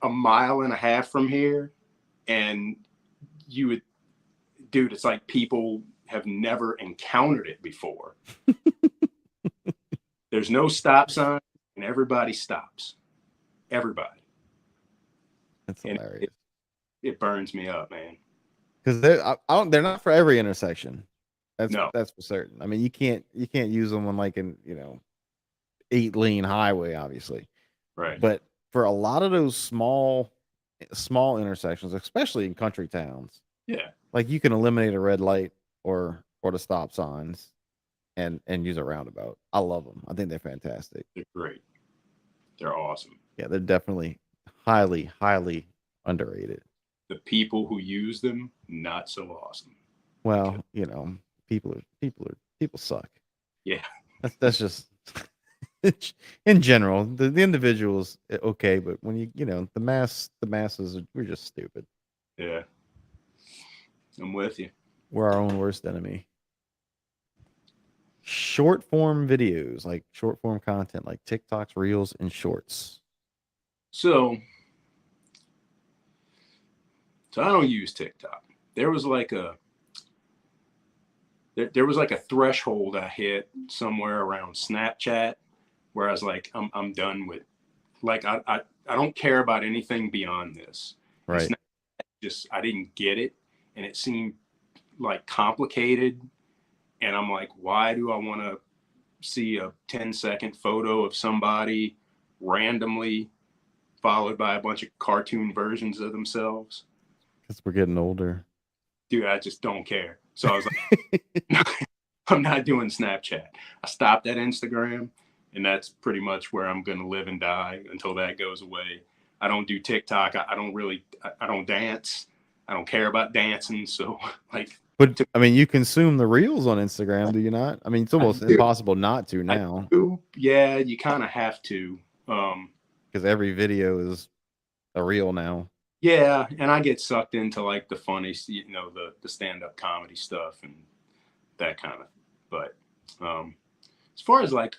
Speaker 3: a mile and a half from here, and it's like people have never encountered it before. There's no stop sign, and everybody stops. Everybody.
Speaker 1: That's hilarious.
Speaker 3: It burns me up, man.
Speaker 1: Because they're not for every intersection. That's for certain. I mean, you can't use them on like an 8-lane highway, obviously.
Speaker 3: Right.
Speaker 1: But for a lot of those small intersections, especially in country towns, like you can eliminate a red light or the stop signs and use a roundabout. I love them. I think they're fantastic.
Speaker 3: They're great. They're awesome.
Speaker 1: Yeah, they're definitely highly, highly underrated.
Speaker 3: The people who use them, not so awesome.
Speaker 1: Well, people suck.
Speaker 3: Yeah.
Speaker 1: That's just in general. The individuals okay, but when the masses we're just stupid.
Speaker 3: Yeah. I'm with you.
Speaker 1: We're our own worst enemy. Short form videos, like short form content, like TikToks, Reels, and Shorts.
Speaker 3: So I don't use TikTok. There was like a threshold I hit somewhere around Snapchat where I was like, I'm done with, like, I don't care about anything beyond this.
Speaker 1: Right.
Speaker 3: I didn't get it, and it seemed like complicated. And I'm like, why do I want to see a 10-second photo of somebody randomly followed by a bunch of cartoon versions of themselves.
Speaker 1: Because we're getting older.
Speaker 3: Dude, I just don't care. So I was like, I'm not doing Snapchat. I stopped at Instagram, and that's pretty much where I'm going to live and die until that goes away. I don't do TikTok. I don't dance. I don't care about dancing. So like,
Speaker 1: but I mean, you consume the reels on Instagram, do you not? I mean, it's almost impossible not to now.
Speaker 3: Yeah, you kind of have to.
Speaker 1: Because every video is a reel now.
Speaker 3: Yeah, and I get sucked into like the funny, the stand-up comedy stuff and that kind of. But as far as like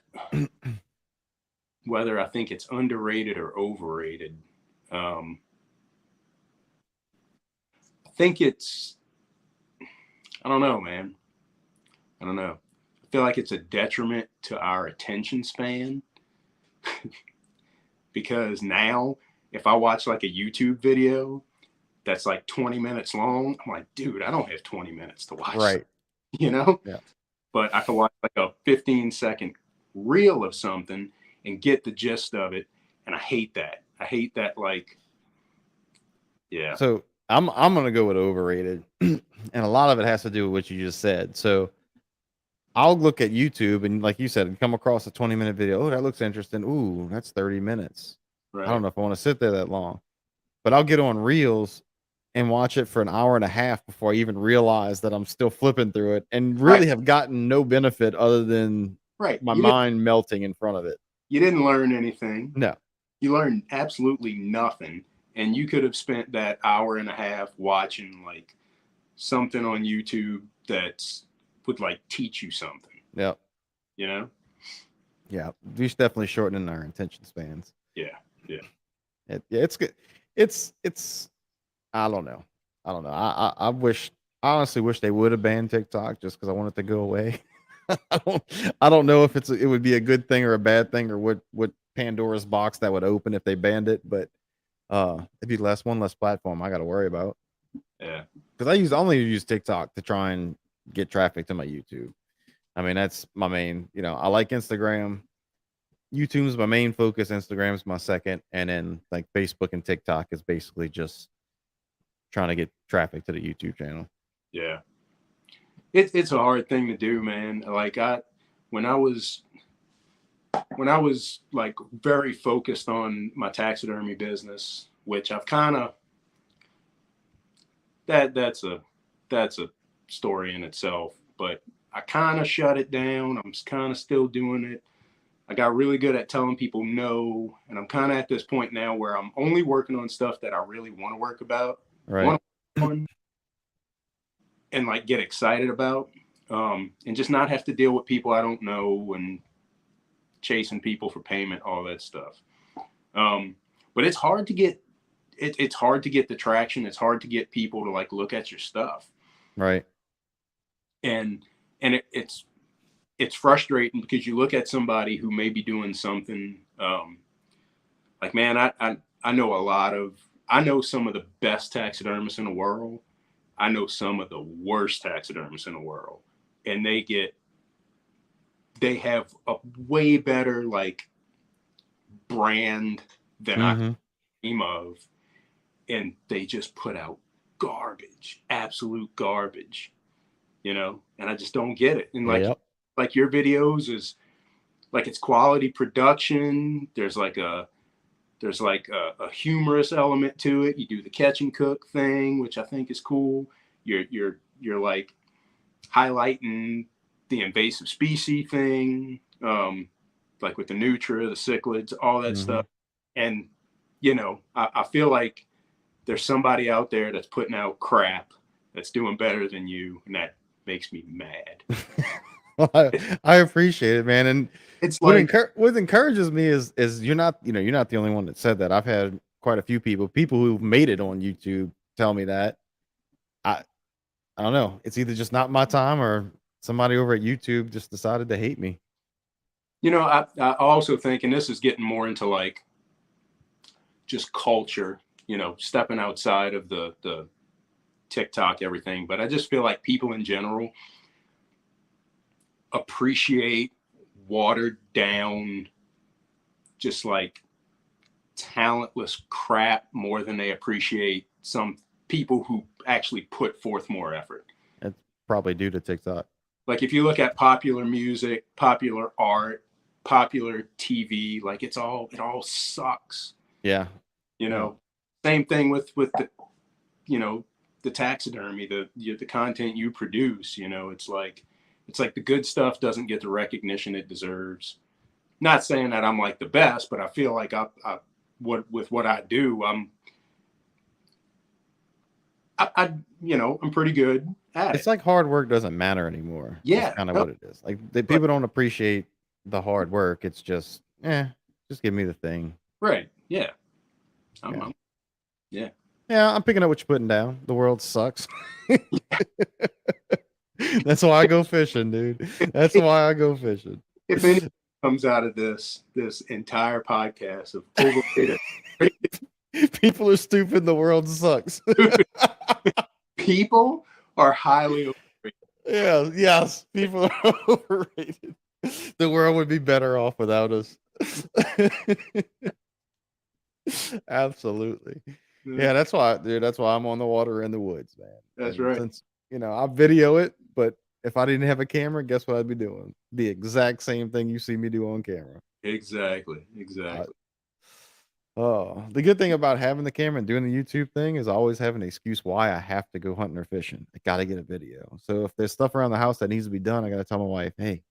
Speaker 3: whether I think it's underrated or overrated, I think it's, I don't know, man. I don't know. I feel like it's a detriment to our attention span because now if I watch like a YouTube video that's like 20 minutes long, I'm like, dude, I don't have 20 minutes to watch.
Speaker 1: Right.
Speaker 3: Yeah.
Speaker 1: But
Speaker 3: I can watch like a 15-second reel of something and get the gist of it. And I hate that. Like, yeah.
Speaker 1: So I'm gonna go with overrated. And a lot of it has to do with what you just said. So I'll look at YouTube and like you said, come across a 20-minute video. Oh, that looks interesting. Ooh, that's 30 minutes.
Speaker 3: Right.
Speaker 1: I don't know if I want to sit there that long. But I'll get on Reels and watch it for an hour and a half before I even realize that I'm still flipping through it and really have gotten no benefit other than my mind melting in front of it.
Speaker 3: You didn't learn anything.
Speaker 1: No.
Speaker 3: You learned absolutely nothing. And you could have spent that hour and a half watching like something on YouTube that's would like teach you something.
Speaker 1: Yeah.
Speaker 3: You know?
Speaker 1: Yeah. We should definitely shorten our attention spans.
Speaker 3: Yeah.
Speaker 1: It's good. It's I don't know. I honestly wish they would have banned TikTok just because I want it to go away. I don't know if it would be a good thing or a bad thing or what Pandora's box that would open if they banned it, but it'd be one less platform I got to worry about.
Speaker 3: Yeah.
Speaker 1: Because I only use TikTok to try and get traffic to my YouTube. I mean, that's my main, I like Instagram. YouTube's my main focus. Instagram's my second. And then like Facebook and TikTok is basically just trying to get traffic to the YouTube channel.
Speaker 3: Yeah. It's a hard thing to do, man. Like when I was like very focused on my taxidermy business, which I've kind of, that's a story in itself, but I kind of shut it down. I'm kind of still doing it. I got really good at telling people no. And I'm kind of at this point now where I'm only working on stuff that I really want to work about.
Speaker 1: Right.
Speaker 3: And like get excited about, and just not have to deal with people I don't know and chasing people for payment, all that stuff. But it's hard to get, it's hard to get the traction. It's hard to get people to like look at your stuff.
Speaker 1: Right.
Speaker 3: And it's frustrating because you look at somebody who may be doing something, like, man, I know some of the best taxidermists in the world. I know some of the worst taxidermists in the world, and they have a way better like brand than I dream of, and they just put out garbage, absolute garbage, and I just don't get it. And like your videos is like, it's quality production. There's like a humorous element to it. You do the catch and cook thing, which I think is cool. You're like highlighting the invasive species thing, like with the nutria, the cichlids, all that stuff. And I feel like there's somebody out there that's putting out crap that's doing better than you, and that makes me mad.
Speaker 1: Well, I appreciate it, man. And
Speaker 3: it's like
Speaker 1: what encourages me is you're not the only one that said that. I've had quite a few people who've made it on YouTube tell me that. I don't know. It's either just not my time or somebody over at YouTube just decided to hate me.
Speaker 3: I also think, and this is getting more into like just culture, stepping outside of the TikTok, everything. But I just feel like people in general appreciate watered down, just like talentless crap more than they appreciate some people who actually put forth more effort.
Speaker 1: It's probably due to TikTok.
Speaker 3: Like if you look at popular music, popular art, popular TV, like it all sucks.
Speaker 1: Yeah.
Speaker 3: You know, same thing with the, you know, the taxidermy, the content you produce. You know, it's like the good stuff doesn't get the recognition it deserves. Not saying that I'm like the best, but I feel like with what I do, I'm pretty good at
Speaker 1: It's
Speaker 3: it.
Speaker 1: like hard work doesn't matter anymore.
Speaker 3: Yeah,
Speaker 1: That's kind of what it is. Like people don't appreciate the hard work. It's just, just give me the thing.
Speaker 3: right. Yeah.
Speaker 1: Yeah. Yeah, I'm picking up what you're putting down. The world sucks. That's why I go fishing, dude. That's why I go fishing.
Speaker 3: If anything comes out of this entire podcast of overrated,
Speaker 1: people are stupid. The world sucks.
Speaker 3: people are highly overrated.
Speaker 1: Yeah. Yes. People are overrated. The world would be better off without us. Absolutely. Yeah, that's why, dude. That's why I'm on the water in the woods, man.
Speaker 3: That's
Speaker 1: And
Speaker 3: right.
Speaker 1: Since I video it, but if I didn't have a camera, guess what I'd be doing? The exact same thing you see me do on camera.
Speaker 3: Exactly.
Speaker 1: The good thing about having the camera and doing the YouTube thing is I always have an excuse why I have to go hunting or fishing. I got to get a video. So if there's stuff around the house that needs to be done, I got to tell my wife, hey,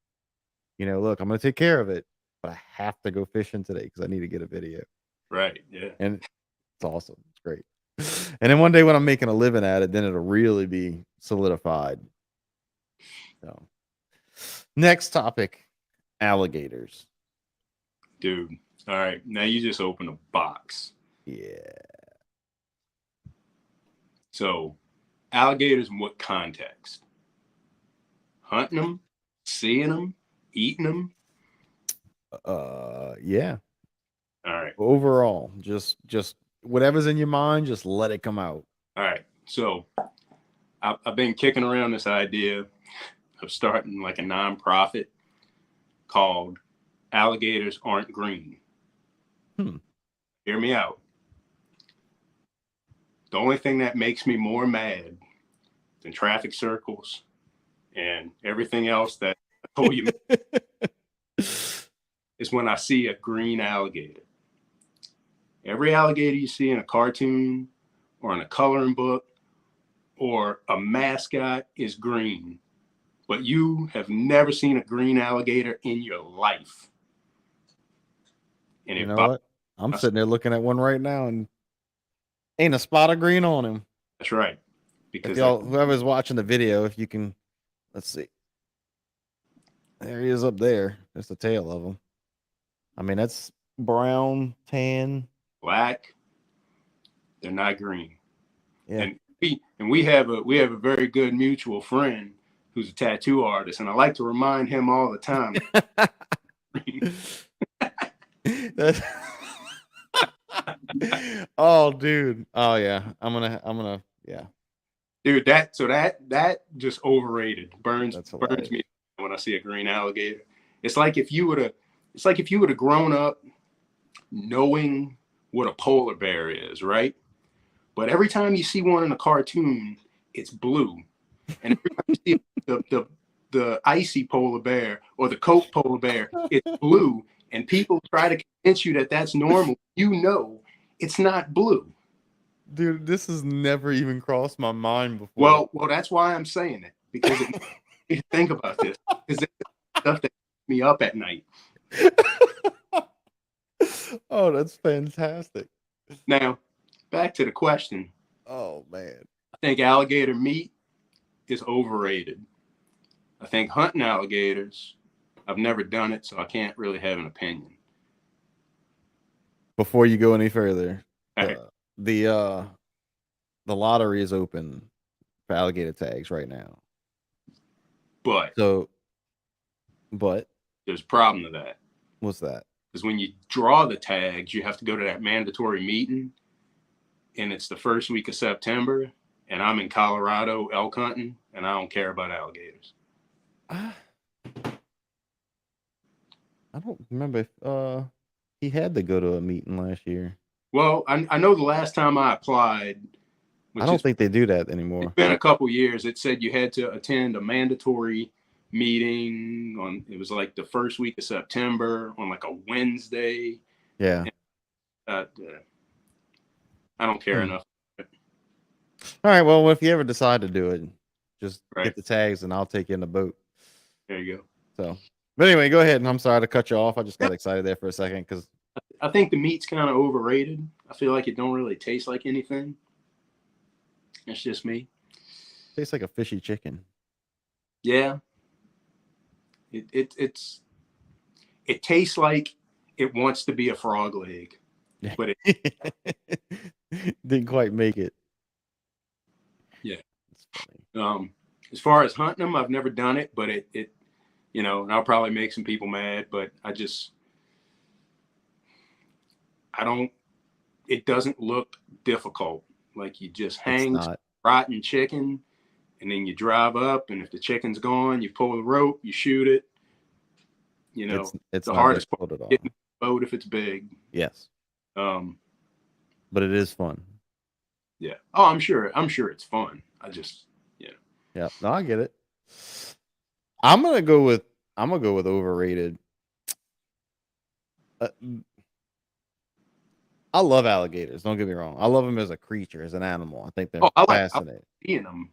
Speaker 1: look, I'm going to take care of it, but I have to go fishing today because I need to get a video.
Speaker 3: Right. Yeah.
Speaker 1: And it's awesome. It's great. And then one day when I'm making a living at it, then it'll really be solidified. So, next topic, alligators.
Speaker 3: Dude. All right. Now you just open a box.
Speaker 1: Yeah.
Speaker 3: So, alligators in what context? Hunting them, seeing them, eating them?
Speaker 1: Yeah.
Speaker 3: All right.
Speaker 1: Overall, just whatever's in your mind, just let it come out.
Speaker 3: All right. So, I've been kicking around this idea of starting like a nonprofit called Alligators Aren't Green. Hear me out. The only thing that makes me more mad than traffic circles and everything else that I told you is when I see a green alligator. Every alligator you see in a cartoon or in a coloring book or a mascot is green, but you have never seen a green alligator in your life. And
Speaker 1: you know what? I'm sitting there looking at one right now and ain't a spot of green on him.
Speaker 3: That's right. Because
Speaker 1: whoever's watching the video, if you can, let's see. There he is up there. That's the tail of him. I mean, that's brown, tan,
Speaker 3: black. They're not green.
Speaker 1: Yeah.
Speaker 3: And we have a very good mutual friend who's a tattoo artist, and I like to remind him all the time.
Speaker 1: Oh, dude. Oh, yeah. I'm gonna. Yeah.
Speaker 3: Dude, that just overrated. Burns me when I see a green alligator. It's like if you would have grown up knowing what a polar bear is, right? But every time you see one in a cartoon, it's blue. And every time you see the icy polar bear or the Coke polar bear, it's blue. And people try to convince you that that's normal. It's not blue.
Speaker 1: Dude, this has never even crossed my mind before.
Speaker 3: Well, that's why I'm saying it. Because think about this. Because it's stuff that keeps me up at night.
Speaker 1: Oh, that's fantastic.
Speaker 3: Now, back to the question.
Speaker 1: Oh, man.
Speaker 3: I think alligator meat is overrated. I think hunting alligators, I've never done it, so I can't really have an opinion.
Speaker 1: Before you go any further,
Speaker 3: Right.
Speaker 1: The lottery is open for alligator tags right now.
Speaker 3: But there's a problem to that.
Speaker 1: What's that?
Speaker 3: Because when you draw the tags, you have to go to that mandatory meeting, and it's the first week of September, and I'm in Colorado elk hunting, and I don't care about alligators.
Speaker 1: I don't remember if he had to go to a meeting last year.
Speaker 3: Well, I know the last time I applied,
Speaker 1: I
Speaker 3: which
Speaker 1: don't
Speaker 3: is
Speaker 1: think they do that
Speaker 3: it's
Speaker 1: anymore.
Speaker 3: been a couple years, it said you had to attend a mandatory meeting on, it was like the first week of September on like a Wednesday.
Speaker 1: Yeah.
Speaker 3: Uh, I don't care
Speaker 1: Hmm.
Speaker 3: enough.
Speaker 1: All right. Well, if you ever decide to do it, just
Speaker 3: Right.
Speaker 1: get the tags and I'll take you in the boat.
Speaker 3: There you go.
Speaker 1: So, but anyway, go ahead. And I'm sorry to cut you off. I just got excited there for a second because
Speaker 3: I think the meat's kind of overrated. I feel like it don't really taste like anything. It's just me.
Speaker 1: it tastes like a fishy chicken.
Speaker 3: Yeah. It tastes like it wants to be a frog leg, but
Speaker 1: Didn't quite make it.
Speaker 3: Yeah.
Speaker 1: It's funny.
Speaker 3: As far as hunting them, I've never done it, but it and I'll probably make some people mad, but I don't. It doesn't look difficult. Like you just hang rotten chicken, and then you drive up, and if the chicken's gone, you pull the rope, you shoot it.
Speaker 1: It's
Speaker 3: the
Speaker 1: not
Speaker 3: hardest
Speaker 1: difficult
Speaker 3: part
Speaker 1: at all.
Speaker 3: getting the boat if it's big.
Speaker 1: Yes.
Speaker 3: But
Speaker 1: it is fun.
Speaker 3: Yeah. Oh, I'm sure it's fun.
Speaker 1: Yeah. No, I get it. I'm gonna go with overrated. I love alligators. Don't get me wrong. I love them as a creature, as an animal. I think they're fascinating.
Speaker 3: I like seeing them.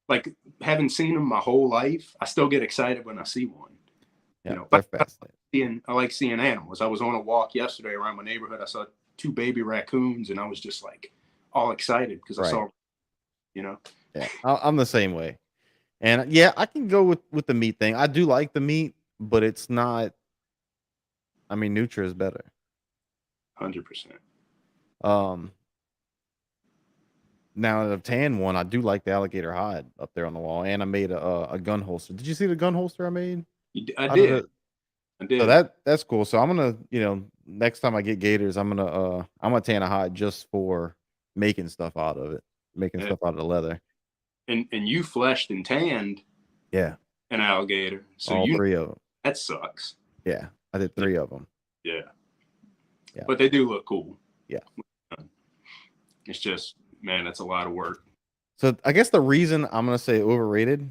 Speaker 3: Like having seen them my whole life, I still get excited when I see one.
Speaker 1: Yeah, they're fascinating.
Speaker 3: I like seeing animals. I was on a walk yesterday around my neighborhood. I saw 2 baby raccoons, and I was just like all excited because I saw. Yeah,
Speaker 1: I'm the same way. And yeah, I can go with the meat thing. I do like the meat, but it's not. I mean, Nutra is better.
Speaker 3: 100%.
Speaker 1: Now the tan one, I do like the alligator hide up there on the wall, and I made a gun holster. Did you see the gun holster I made?
Speaker 3: I did.
Speaker 1: So that's cool. So I'm gonna, next time I get gators, I'm gonna tan a hide just for making stuff out of it, stuff out of the leather.
Speaker 3: And you fleshed and tanned.
Speaker 1: Yeah.
Speaker 3: An alligator. So
Speaker 1: all 3 of them.
Speaker 3: That sucks.
Speaker 1: Yeah, I did 3 of them.
Speaker 3: Yeah. But they do look cool.
Speaker 1: Yeah.
Speaker 3: It's just, man, that's a lot of work.
Speaker 1: So I guess the reason I'm gonna say overrated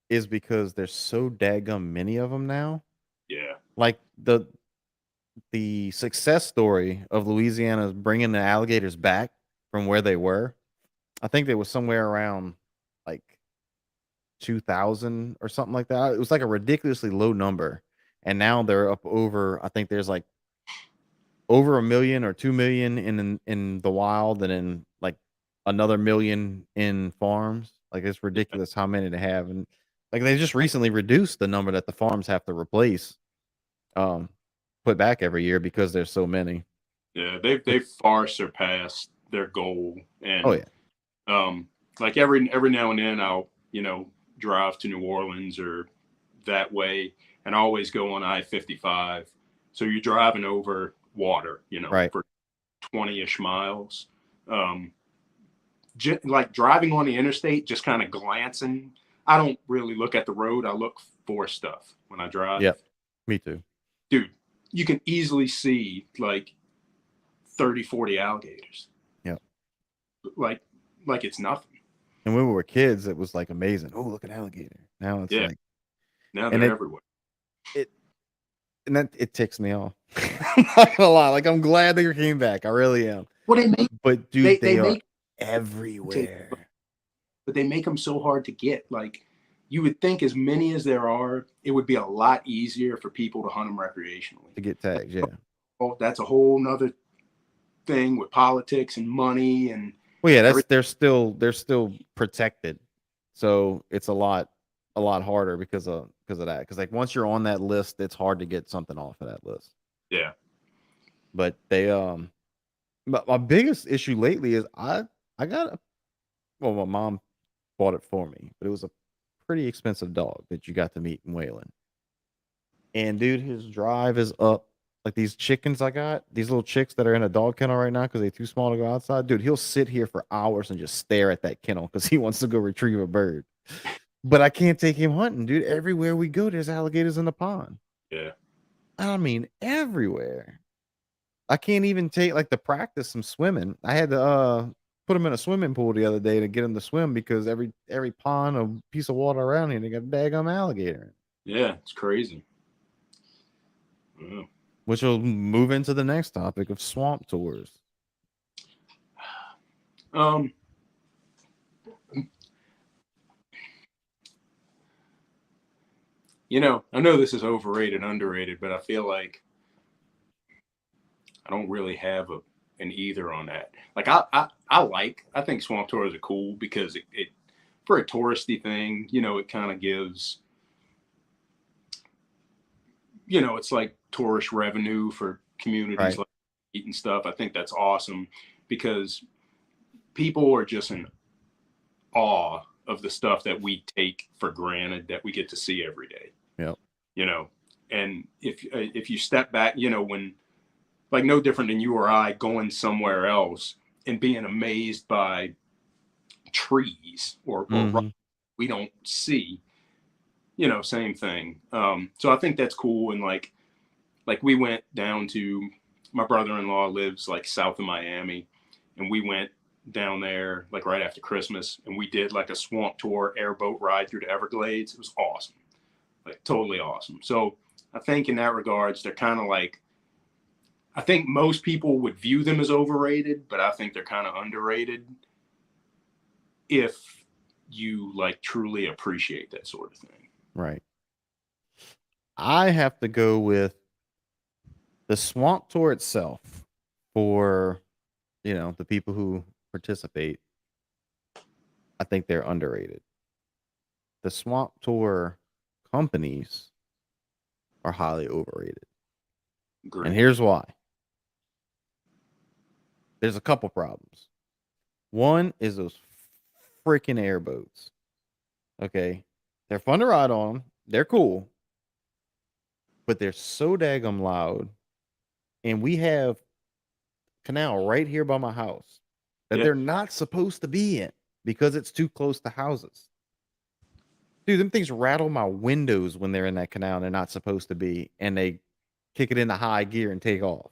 Speaker 1: is because there's so daggum many of them now.
Speaker 3: Yeah.
Speaker 1: Like the success story of Louisiana bringing the alligators back from where they were. I think they was somewhere around like 2,000 or something like that. It was like a ridiculously low number, and now they're up over. I think there's like over 1 million or 2 million in the wild, and then like another million in farms. Like it's ridiculous how many they have, and like they just recently reduced the number that the farms have to replace, put back every year because there's so many.
Speaker 3: Yeah, they've far surpassed their goal, and
Speaker 1: oh yeah,
Speaker 3: like every now and then I'll drive to New Orleans or that way, and I always go on I-55. So you're driving over water,
Speaker 1: right.
Speaker 3: for 20-ish miles. Like driving on the interstate, just kind of glancing. I don't really look at the road. I look for stuff when I drive.
Speaker 1: Yeah, me too.
Speaker 3: Dude, you can easily see like 30, 40 alligators.
Speaker 1: Yeah.
Speaker 3: Like it's nothing.
Speaker 1: And when we were kids, it was like amazing. Oh, look at alligator. Now it's like,
Speaker 3: now they're everywhere.
Speaker 1: It ticks me off. I'm not gonna lie. Like I'm glad they came back. I really am.
Speaker 3: Well,
Speaker 1: but dude, they are everywhere.
Speaker 3: But they make them so hard to get. Like you would think, as many as there are, it would be a lot easier for people to hunt them recreationally.
Speaker 1: To get tags, yeah.
Speaker 3: Oh, that's a whole nother thing with politics and money and.
Speaker 1: Well, yeah, they're still protected, so it's a lot harder because of that. Because like once you're on that list, it's hard to get something off of that list.
Speaker 3: Yeah.
Speaker 1: But they my biggest issue lately is I got my mom bought it for me, but it was a pretty expensive dog that you got to meet in Wayland. And dude, his drive is up. Like these chickens I got, these little chicks that are in a dog kennel right now because they're too small to go outside. Dude, he'll sit here for hours and just stare at that kennel because he wants to go retrieve a bird. But I can't take him hunting, dude. Everywhere we go, there's alligators in the pond.
Speaker 3: Yeah.
Speaker 1: I mean, everywhere. I can't even take like to practice some swimming. I had to put them in a swimming pool the other day to get them to swim because every pond or piece of water around here they got a daggum alligator.
Speaker 3: Yeah, it's crazy. Yeah.
Speaker 1: Which will move into the next topic of swamp tours.
Speaker 3: You know, I know this is overrated, underrated, but I feel like I don't really have an either on that. Like I think swamp tours are cool because it for a touristy thing, you know, it kind of gives, you know, it's like tourist revenue for communities
Speaker 1: Right.
Speaker 3: like eating stuff. I think that's awesome because people are just in awe of the stuff that we take for granted that we get to see every day.
Speaker 1: Yep.
Speaker 3: You know, and if you step back, you know, when like no different than you or I going somewhere else and being amazed by trees or
Speaker 1: Mhm.
Speaker 3: we don't see, you know, same thing. So I think that's cool. And like we went down to, my brother-in-law lives like south of Miami, and we went down there like right after Christmas, and we did like a swamp tour airboat ride through the Everglades. It was awesome, like totally awesome. So I think in that regards, they're kind of like, I think most people would view them as overrated, but I think they're kind of underrated if you like truly appreciate that sort of thing.
Speaker 1: Right. I have to go with the swamp tour itself for, you know, the people who participate. I think they're underrated. The swamp tour companies are highly overrated. And
Speaker 3: Great.
Speaker 1: here's why. There's a couple problems. One is those freaking airboats. Okay. They're fun to ride on. They're cool. But they're so daggum loud. And we have canal right here by my house that
Speaker 3: Yeah.
Speaker 1: they're not supposed to be in because it's too close to houses. Dude, them things rattle my windows when they're in that canal and they're not supposed to be, and they kick it into high gear and take off.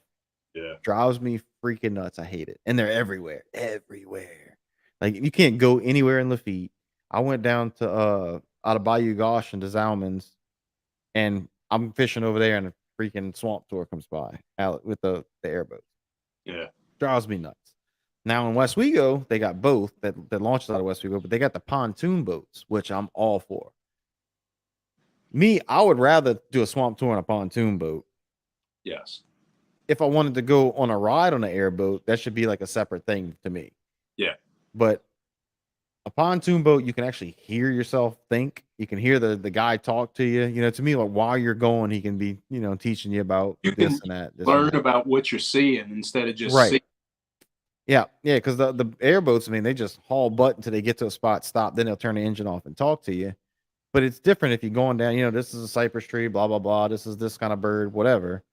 Speaker 3: Yeah.
Speaker 1: Drives me freaking nuts. I hate it. And they're everywhere. Everywhere. Like you can't go anywhere in Lafitte. I went down to out of Bayou Gosh into Zalman's, and I'm fishing over there and a freaking swamp tour comes by out with the airboat.
Speaker 3: Yeah.
Speaker 1: Drives me nuts. Now in West Wego, they got both that launched out of West Wego, but they got the pontoon boats, which I'm all for. Me, I would rather do a swamp tour on a pontoon boat.
Speaker 3: Yes.
Speaker 1: If I wanted to go on a ride on an airboat, that should be like a separate thing to me.
Speaker 3: Yeah.
Speaker 1: But a pontoon boat, you can actually hear yourself think. You can hear the guy talk to you. You know, to me, like while you're going, he can be, you know, teaching you about
Speaker 3: You
Speaker 1: this
Speaker 3: can
Speaker 1: and that. This
Speaker 3: learn
Speaker 1: and that.
Speaker 3: about what you're seeing instead of just
Speaker 1: Right.
Speaker 3: seeing.
Speaker 1: Yeah, because the airboats, I mean, they just haul butt until they get to a spot, stop, then they'll turn the engine off and talk to you. But it's different if you're going down, you know, this is a cypress tree, blah, blah, blah. This is this kind of bird, whatever.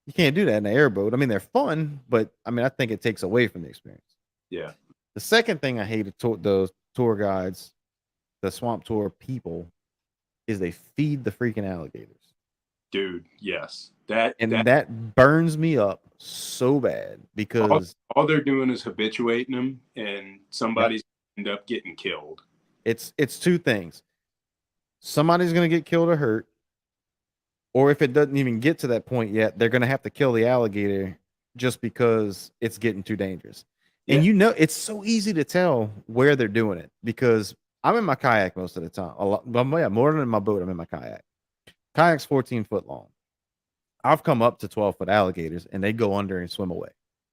Speaker 1: You can't do that in an airboat. I mean, they're fun, but I mean, I think it takes away from the experience.
Speaker 3: Yeah.
Speaker 1: The second thing I hated those tour guides, the swamp tour people, is they feed the freaking alligators.
Speaker 3: Dude, yes. That
Speaker 1: Burns me up so bad because
Speaker 3: all they're doing is habituating them, and somebody's end up getting killed.
Speaker 1: it's two things. Somebody's going to get killed or hurt, or if it doesn't even get to that point yet, they're going to have to kill the alligator just because it's getting too dangerous. And
Speaker 3: Yeah.
Speaker 1: you know, it's so easy to tell where they're doing it because I'm in my kayak most of the time. A lot, well, yeah, more than in my boat, I'm in my kayak. Kayak's 14 foot long. I've come up to 12-foot alligators and they go under and swim away.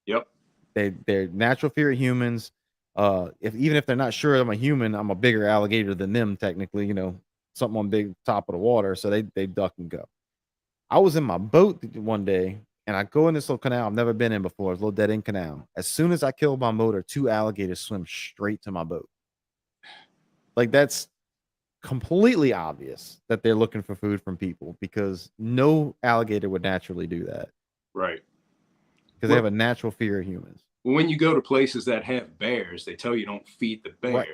Speaker 3: Yep.
Speaker 1: They're natural fear of humans. Even if they're not sure I'm a human, I'm a bigger alligator than them, technically, you know, something on big top of the water. So they duck and go. I was in my boat one day and I go in this little canal I've never been in before, it's a little dead end canal. As soon as I kill my motor, 2 alligators swim straight to my boat. Like that's completely obvious that they're looking for food from people because no alligator would naturally do that.
Speaker 3: Right.
Speaker 1: Because they have a natural fear of humans.
Speaker 3: When you go to places that have bears, they tell you don't feed the bears.
Speaker 1: Right.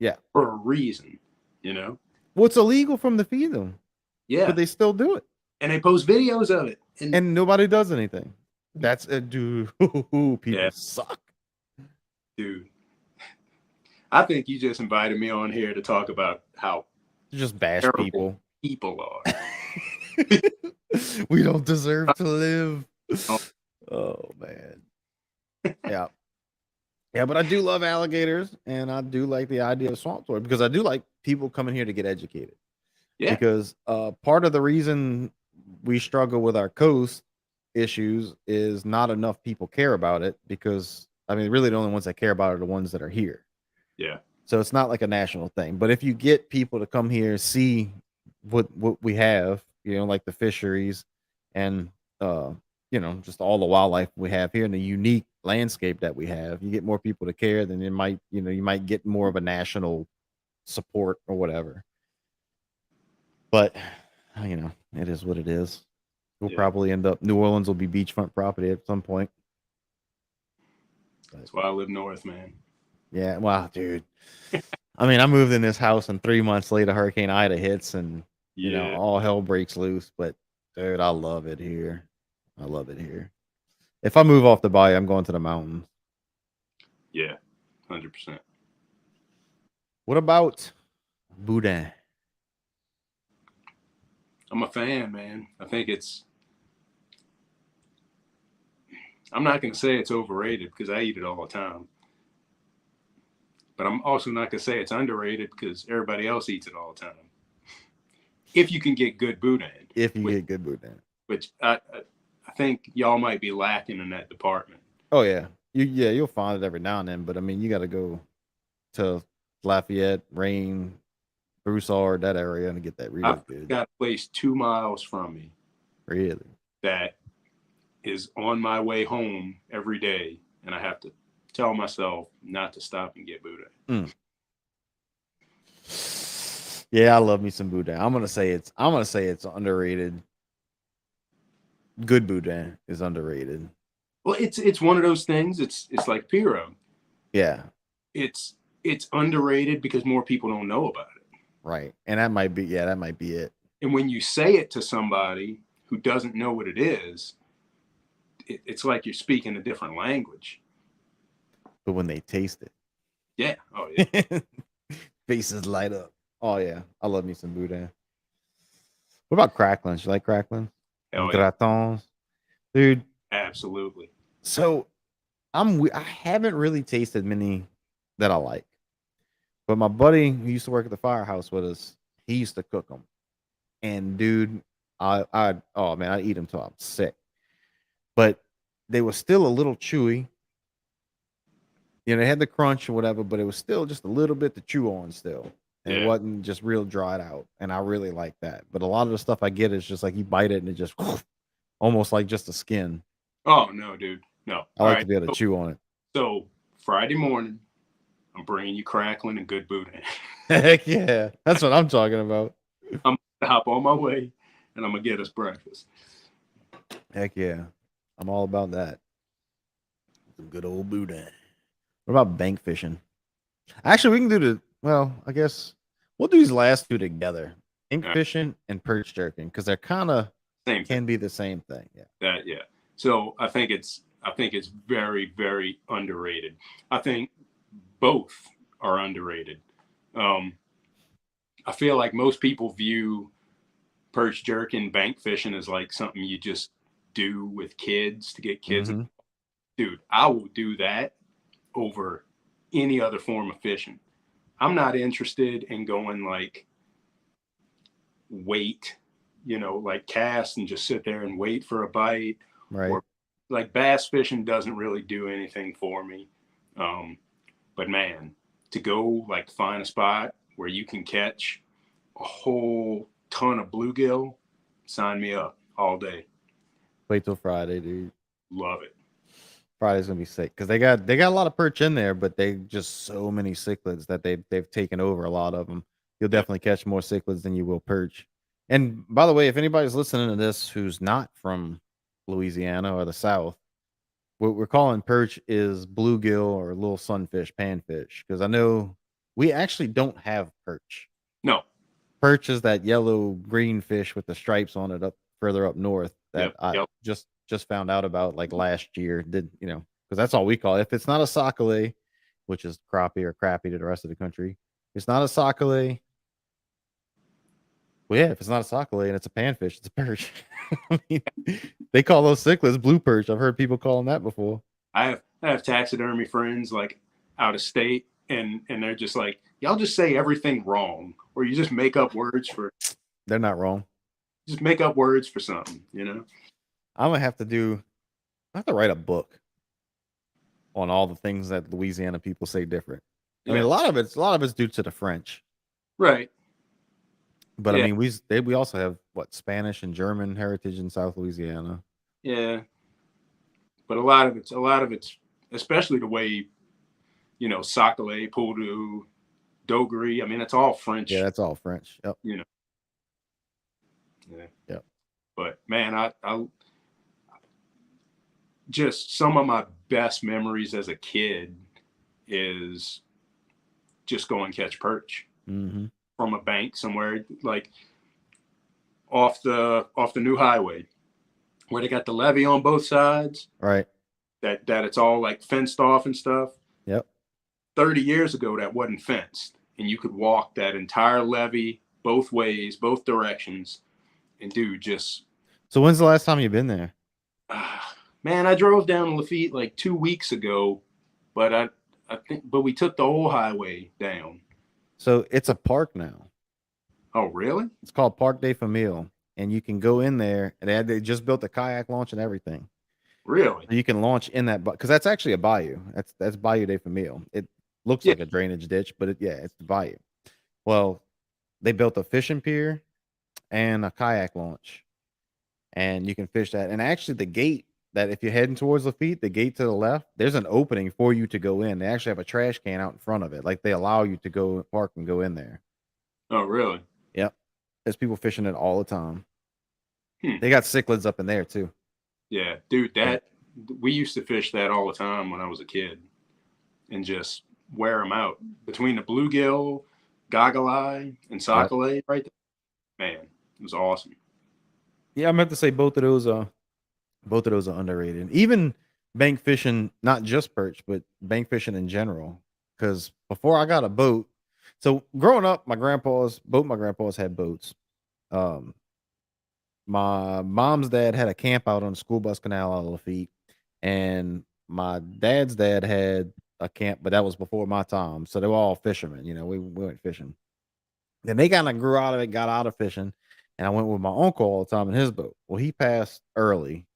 Speaker 1: Yeah.
Speaker 3: For a reason, you know?
Speaker 1: Well, it's illegal for them to feed them.
Speaker 3: Yeah.
Speaker 1: But they still do it.
Speaker 3: And they post videos of it.
Speaker 1: And nobody does anything. That's a dude. People
Speaker 3: Yeah.
Speaker 1: suck.
Speaker 3: Dude, I think you just invited me on here to talk about how
Speaker 1: Just bash
Speaker 3: terrible
Speaker 1: people.
Speaker 3: people are.
Speaker 1: We don't deserve to live.
Speaker 3: Oh.
Speaker 1: Oh man. Yeah. Yeah, but I do love alligators and I do like the idea of swamp tour because I do like people coming here to get educated.
Speaker 3: Yeah,
Speaker 1: Because part of the reason we struggle with our coast issues is not enough people care about it because I mean really the only ones that care about it are the ones that are here.
Speaker 3: yeah,
Speaker 1: So it's not like a national thing. But if you get people to come here, see what we have, you know, like the fisheries and uh, you know, just all the wildlife we have here and the unique landscape that we have, you get more people to care, then it might, you know, you might get more of a national support or whatever. But you know, it is what it is. We'll
Speaker 3: yeah.
Speaker 1: probably end up New Orleans will be beachfront property at some point. But
Speaker 3: That's why I live north, man.
Speaker 1: yeah, wow, dude. I mean, I moved in this house and 3 months later Hurricane Ida hits and you know,
Speaker 3: Yeah,
Speaker 1: all hell breaks loose. But dude, I love it here. I love it here. If I move off the bayou, I'm going to the mountains.
Speaker 3: yeah, 100%.
Speaker 1: What about Boudin?
Speaker 3: I'm a fan, man. I think I'm not going to say it's overrated because I eat it all the time. But I'm also not going to say it's underrated because everybody else eats it all the time. If you can get good boudin,
Speaker 1: If you get good Boudin.
Speaker 3: which I think y'all might be lacking in that department.
Speaker 1: Oh yeah. You'll find it every now and then, but I mean you gotta go to Lafayette, Rain, Broussard, that area and get that really
Speaker 3: I've
Speaker 1: good.
Speaker 3: got a place 2 miles from me
Speaker 1: Really. that
Speaker 3: is on my way home every day, and I have to tell myself not to stop and get boudin.
Speaker 1: Yeah, I love me some Boudin. I'm gonna say it's underrated. Good Boudin is underrated.
Speaker 3: Well, it's one of those things. It's like pirogue.
Speaker 1: Yeah,
Speaker 3: It's underrated because more people don't know about it.
Speaker 1: right. And that might be it.
Speaker 3: And when you say it to somebody who doesn't know what it is, it's like you're speaking a different language.
Speaker 1: But when they taste it,
Speaker 3: Yeah. Oh yeah.
Speaker 1: faces light up. Oh yeah, I love me some Boudin. What about cracklins? You like cracklins?
Speaker 3: Hell yeah.
Speaker 1: Gratons, dude.
Speaker 3: Absolutely.
Speaker 1: So I haven't really tasted many that I like, but my buddy who used to work at the firehouse with us, he used to cook them, and dude, I oh man, I eat them till I'm sick. But they were still a little chewy. You know, they had the crunch or whatever, but it was still just a little bit to chew on still. And it
Speaker 3: Yeah.
Speaker 1: wasn't just real dried out. And I really like that. But a lot of the stuff I get is just like you bite it and it just almost like just a skin.
Speaker 3: Oh no, dude. No.
Speaker 1: I like to be able to chew on it.
Speaker 3: So Friday morning, I'm bringing you crackling and good boudin.
Speaker 1: Heck yeah. That's what I'm talking about.
Speaker 3: I'm gonna hop on my way and I'm gonna get us breakfast.
Speaker 1: Heck yeah. I'm all about that. Some good old boudin. What about bank fishing? Actually, we can do I guess we'll do these last two together. Ink
Speaker 3: Yeah.
Speaker 1: fishing and perch jerking because they're kind of
Speaker 3: Same thing.
Speaker 1: can be the same thing. Yeah.
Speaker 3: Yeah. So I think it's very, very underrated. I think both are underrated. I feel like most people view perch jerking, bank fishing as like something you just do with kids to get kids.
Speaker 1: Mhm.
Speaker 3: Dude, I will do that over any other form of fishing. I'm not interested in going like wait, like cast and just sit there and wait for a bite.
Speaker 1: Right.
Speaker 3: Or like bass fishing doesn't really do anything for me. But man, to go like find a spot where you can catch a whole ton of bluegill, sign me up all day.
Speaker 1: Wait till Friday, dude.
Speaker 3: Love it.
Speaker 1: Friday's gonna be sick because they got a lot of perch in there, but they just so many cichlids that they've taken over a lot of them. You'll definitely catch more cichlids than you will perch. And by the way, if anybody's listening to this who's not from Louisiana or the South, what we're calling perch is bluegill or little sunfish, panfish. Because I know we actually don't have perch.
Speaker 3: No.
Speaker 1: Perch is that yellow green fish with the stripes on it up further up north. that I
Speaker 3: Yep.
Speaker 1: just found out about like last year. Did because that's all we call it. If it's not a sac-a-lait, which is crappie or crappie to the rest of the country, it's not a sac-a-lait. Well, yeah, if it's not a sac-a-lait and it's a panfish, it's a perch. I mean, they call those cichlids blue perch. I've heard people calling that before.
Speaker 3: I have taxidermy friends like out of state, and they're just like, y'all just say everything wrong, or you just make up words for.
Speaker 1: They're not wrong.
Speaker 3: Just make up words for something,
Speaker 1: I'm gonna have to write a book on all the things that Louisiana people say different. I mean, a lot of it's due to the French,
Speaker 3: Right.
Speaker 1: but I
Speaker 3: Yeah.
Speaker 1: mean, we also have what Spanish and German heritage in South Louisiana.
Speaker 3: Yeah. But a lot of it's, especially the way, sac-a-lait, poodoo, dogri. I mean, it's all French.
Speaker 1: Yeah, that's all French. Yep.
Speaker 3: Yeah.
Speaker 1: Yep.
Speaker 3: But man, I just some of my best memories as a kid is just go and catch perch from a bank somewhere, like off the new highway, where they got the levee on both sides.
Speaker 1: Right.
Speaker 3: That it's all like fenced off and stuff.
Speaker 1: Yep.
Speaker 3: 30 years ago, that wasn't fenced, and you could walk that entire levee both ways, both directions, and just.
Speaker 1: So when's the last time you've been there?
Speaker 3: Man, I drove down Lafitte like 2 weeks ago, but I think we took the whole highway down.
Speaker 1: So it's a park now.
Speaker 3: Oh, really?
Speaker 1: It's called Parc des Familles, and you can go in there, and they just built a kayak launch and everything.
Speaker 3: Really?
Speaker 1: So you can launch in that, because that's actually a bayou. That's Bayou des Familles. It looks like a drainage ditch, but it's the bayou. Well, they built a fishing pier and a kayak launch, and you can fish that. And actually, the gate that if you're heading towards Lafitte, the gate to the left, there's an opening for you to go in. They actually have a trash can out in front of it, like they allow you to go park and go in there.
Speaker 3: Oh, really?
Speaker 1: Yep. There's people fishing it all the time. They got cichlids up in there too.
Speaker 3: Yeah, dude, we used to fish that all the time when I was a kid, and just wear them out between the bluegill, goggle eye, and sac-a-lait right there. Man, it was awesome.
Speaker 1: Yeah, I meant to say both of those are underrated. Even bank fishing, not just perch, but bank fishing in general. Because before I got a boat, so growing up, my grandpas had boats. My mom's dad had a camp out on the school bus canal out of Lafitte, and my dad's dad had a camp, but that was before my time. So they were all fishermen. We went fishing. Then they kind of grew out of it, got out of fishing, and I went with my uncle all the time in his boat. Well, he passed early.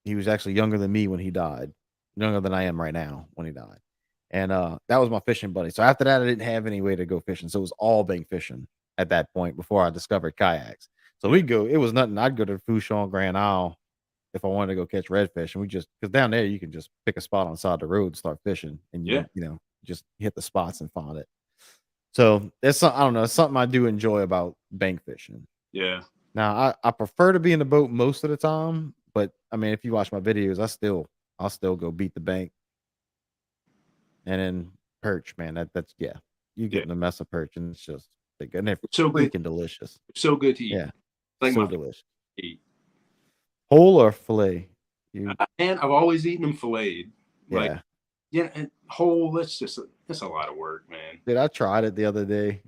Speaker 1: He was actually younger than me when he died, younger than I am right now when he died. And that was my fishing buddy. So after that, I didn't have any way to go fishing. So it was all bank fishing at that point before I discovered kayaks. So we'd go, it was nothing. I'd go to Fouchon, Grand Isle if I wanted to go catch redfish. And because down there, you can just pick a spot on the side of the road and start fishing. And you just hit the spots and find it. So it's I don't know, it's something I do enjoy about bank fishing.
Speaker 3: Yeah.
Speaker 1: Now I prefer to be in the boat most of the time, but I mean, if you watch my videos, I'll still go beat the bank. And then perch, man, that's you get in a mess of perch, and it's just and they're
Speaker 3: so
Speaker 1: freaking
Speaker 3: good.
Speaker 1: delicious.
Speaker 3: So good to eat.
Speaker 1: Yeah,
Speaker 3: like
Speaker 1: so delicious.
Speaker 3: Eat.
Speaker 1: Whole or fillet?
Speaker 3: And I've always eaten them filleted.
Speaker 1: Yeah,
Speaker 3: and whole. That's a lot of work, man.
Speaker 1: Dude, I tried it the other day.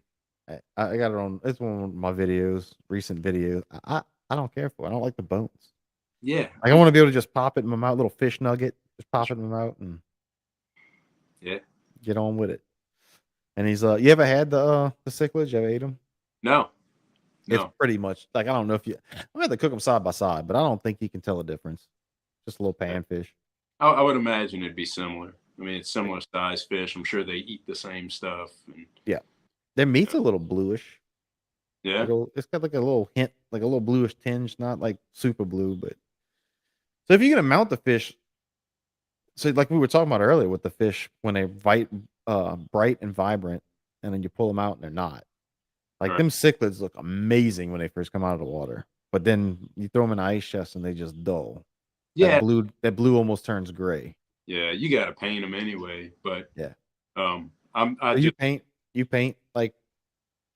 Speaker 1: I got it on. It's one of my videos, recent videos. I don't care for it. I don't like the bones.
Speaker 3: Yeah,
Speaker 1: I want to be able to just pop it in my mouth, little fish nugget, just pop it in my mouth and get on with it. And he's you ever had the cichlids? You ever ate them?
Speaker 3: No.
Speaker 1: It's pretty much like, I don't know if I'm gonna have to cook them side by side, but I don't think you can tell a difference. Just a little panfish.
Speaker 3: I would imagine it'd be similar. I mean, it's similar size fish. I'm sure they eat the same stuff. And,
Speaker 1: their meat's a little bluish.
Speaker 3: Yeah,
Speaker 1: it's got like a little hint, like a little bluish tinge, not like super blue, but so if you're gonna mount the fish, so like we were talking about earlier with the fish when they're bright and vibrant, and then you pull them out and they're not. Like them cichlids look amazing when they first come out of the water, but then you throw them in an ice chest and they just dull.
Speaker 3: Yeah,
Speaker 1: that blue almost turns gray.
Speaker 3: Yeah, you got to paint them anyway. But
Speaker 1: you paint like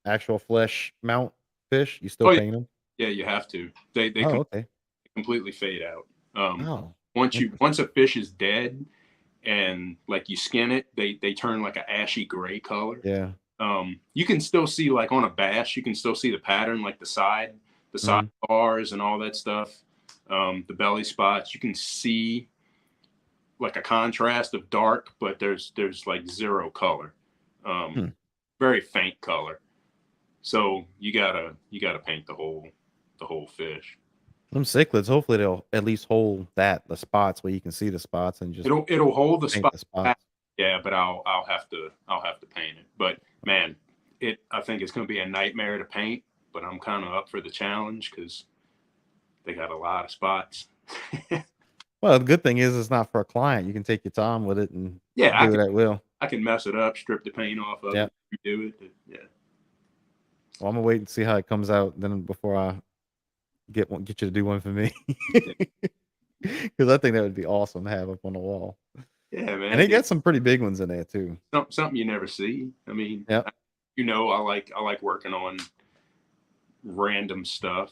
Speaker 1: actual flesh mount fish. You still paint them?
Speaker 3: Yeah, you have to. They
Speaker 1: Oh, okay.
Speaker 3: completely fade out.
Speaker 1: Oh,
Speaker 3: Once a fish is dead and like you skin it, they turn like an ashy gray color.
Speaker 1: yeah.
Speaker 3: You can still see like on a bass, you can still see the pattern, like the side
Speaker 1: Mhm.
Speaker 3: bars and all that stuff. The belly spots, you can see like a contrast of dark, but there's like zero color,
Speaker 1: Hmm.
Speaker 3: very faint color. So you gotta paint the whole fish.
Speaker 1: Them cichlids, hopefully they'll at least hold the spots where you can see the spots and just
Speaker 3: It'll hold the
Speaker 1: paint
Speaker 3: spot
Speaker 1: the
Speaker 3: back,
Speaker 1: spots.
Speaker 3: yeah, but I'll have to paint it. But man, I think it's gonna be a nightmare to paint. But I'm kind of up for the challenge because they got a lot of spots.
Speaker 1: Well, the good thing is it's not for a client. You can take your time with it and
Speaker 3: Yeah,
Speaker 1: do it at will.
Speaker 3: I can mess it up, strip the paint off of
Speaker 1: Yeah.
Speaker 3: it, redo it. Yeah,
Speaker 1: Well, I'm gonna wait and see how it comes out then before I get you to do one for me. Because I think that would be awesome to have up on the wall.
Speaker 3: yeah,
Speaker 1: And
Speaker 3: man.
Speaker 1: they got some pretty big ones in there too.
Speaker 3: Something you never see. I mean,
Speaker 1: Yep.
Speaker 3: I like working on random stuff.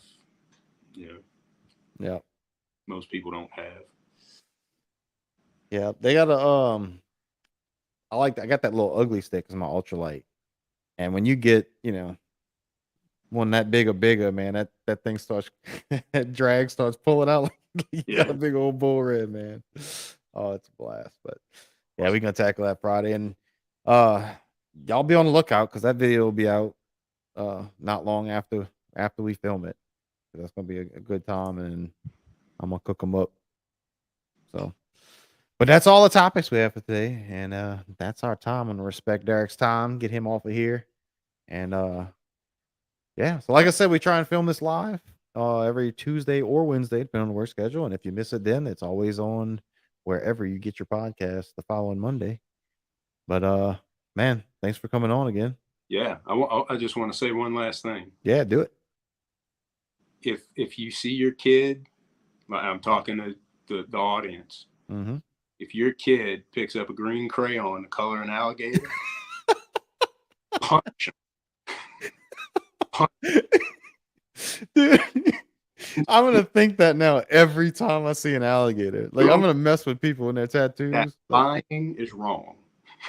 Speaker 3: You know,
Speaker 1: Yeah.
Speaker 3: most people don't have.
Speaker 1: Yeah. They got I got that little ugly stick as my ultralight. And when you get, one that big or bigger, man, that thing starts that drag starts pulling out like you got a
Speaker 3: Yeah.
Speaker 1: big old bull red, man. Oh, it's a blast. But yeah, we're gonna tackle that Friday. And uh y'all be on the lookout because that video will be out not long after we film it. That's gonna be a good time and I'm gonna cook them up. So but that's all the topics we have for today. And that's our time. I'm gonna respect Derek's time, get him off of here. And yeah, so like I said, we try and film this live every Tuesday or Wednesday, depending on the work schedule. And if you miss it, then it's always on wherever you get your podcast the following Monday. But man, thanks for coming on again.
Speaker 3: Yeah, I just want to say one last thing.
Speaker 1: Yeah, do it.
Speaker 3: If you see your kid, I'm talking to the audience.
Speaker 1: Mm-hmm.
Speaker 3: If your kid picks up a green crayon to color an alligator, punch
Speaker 1: Dude, I'm gonna think that now every time I see an alligator. Like I'm gonna mess with people in their tattoos.
Speaker 3: that
Speaker 1: Like,
Speaker 3: lying is wrong.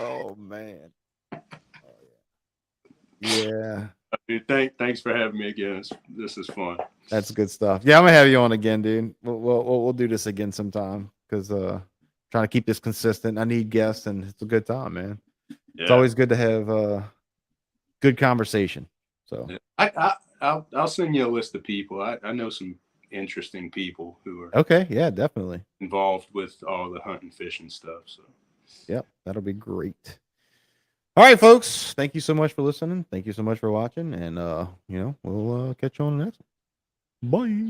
Speaker 1: oh man. Oh, yeah.
Speaker 3: Dude, thanks for having me again. This is fun.
Speaker 1: That's good stuff. Yeah, I'm gonna have you on again, dude. We'll do this again sometime because trying to keep this consistent. I need guests, and it's a good time, man.
Speaker 3: Yeah.
Speaker 1: It's always good to have good conversation. So
Speaker 3: I'll send you a list of people. I know some interesting people who are
Speaker 1: okay, yeah, definitely
Speaker 3: involved with all the hunting, fishing stuff. So
Speaker 1: yep, that'll be great. All right, folks. Thank you so much for listening. Thank you so much for watching, and we'll catch you on the next one. Bye.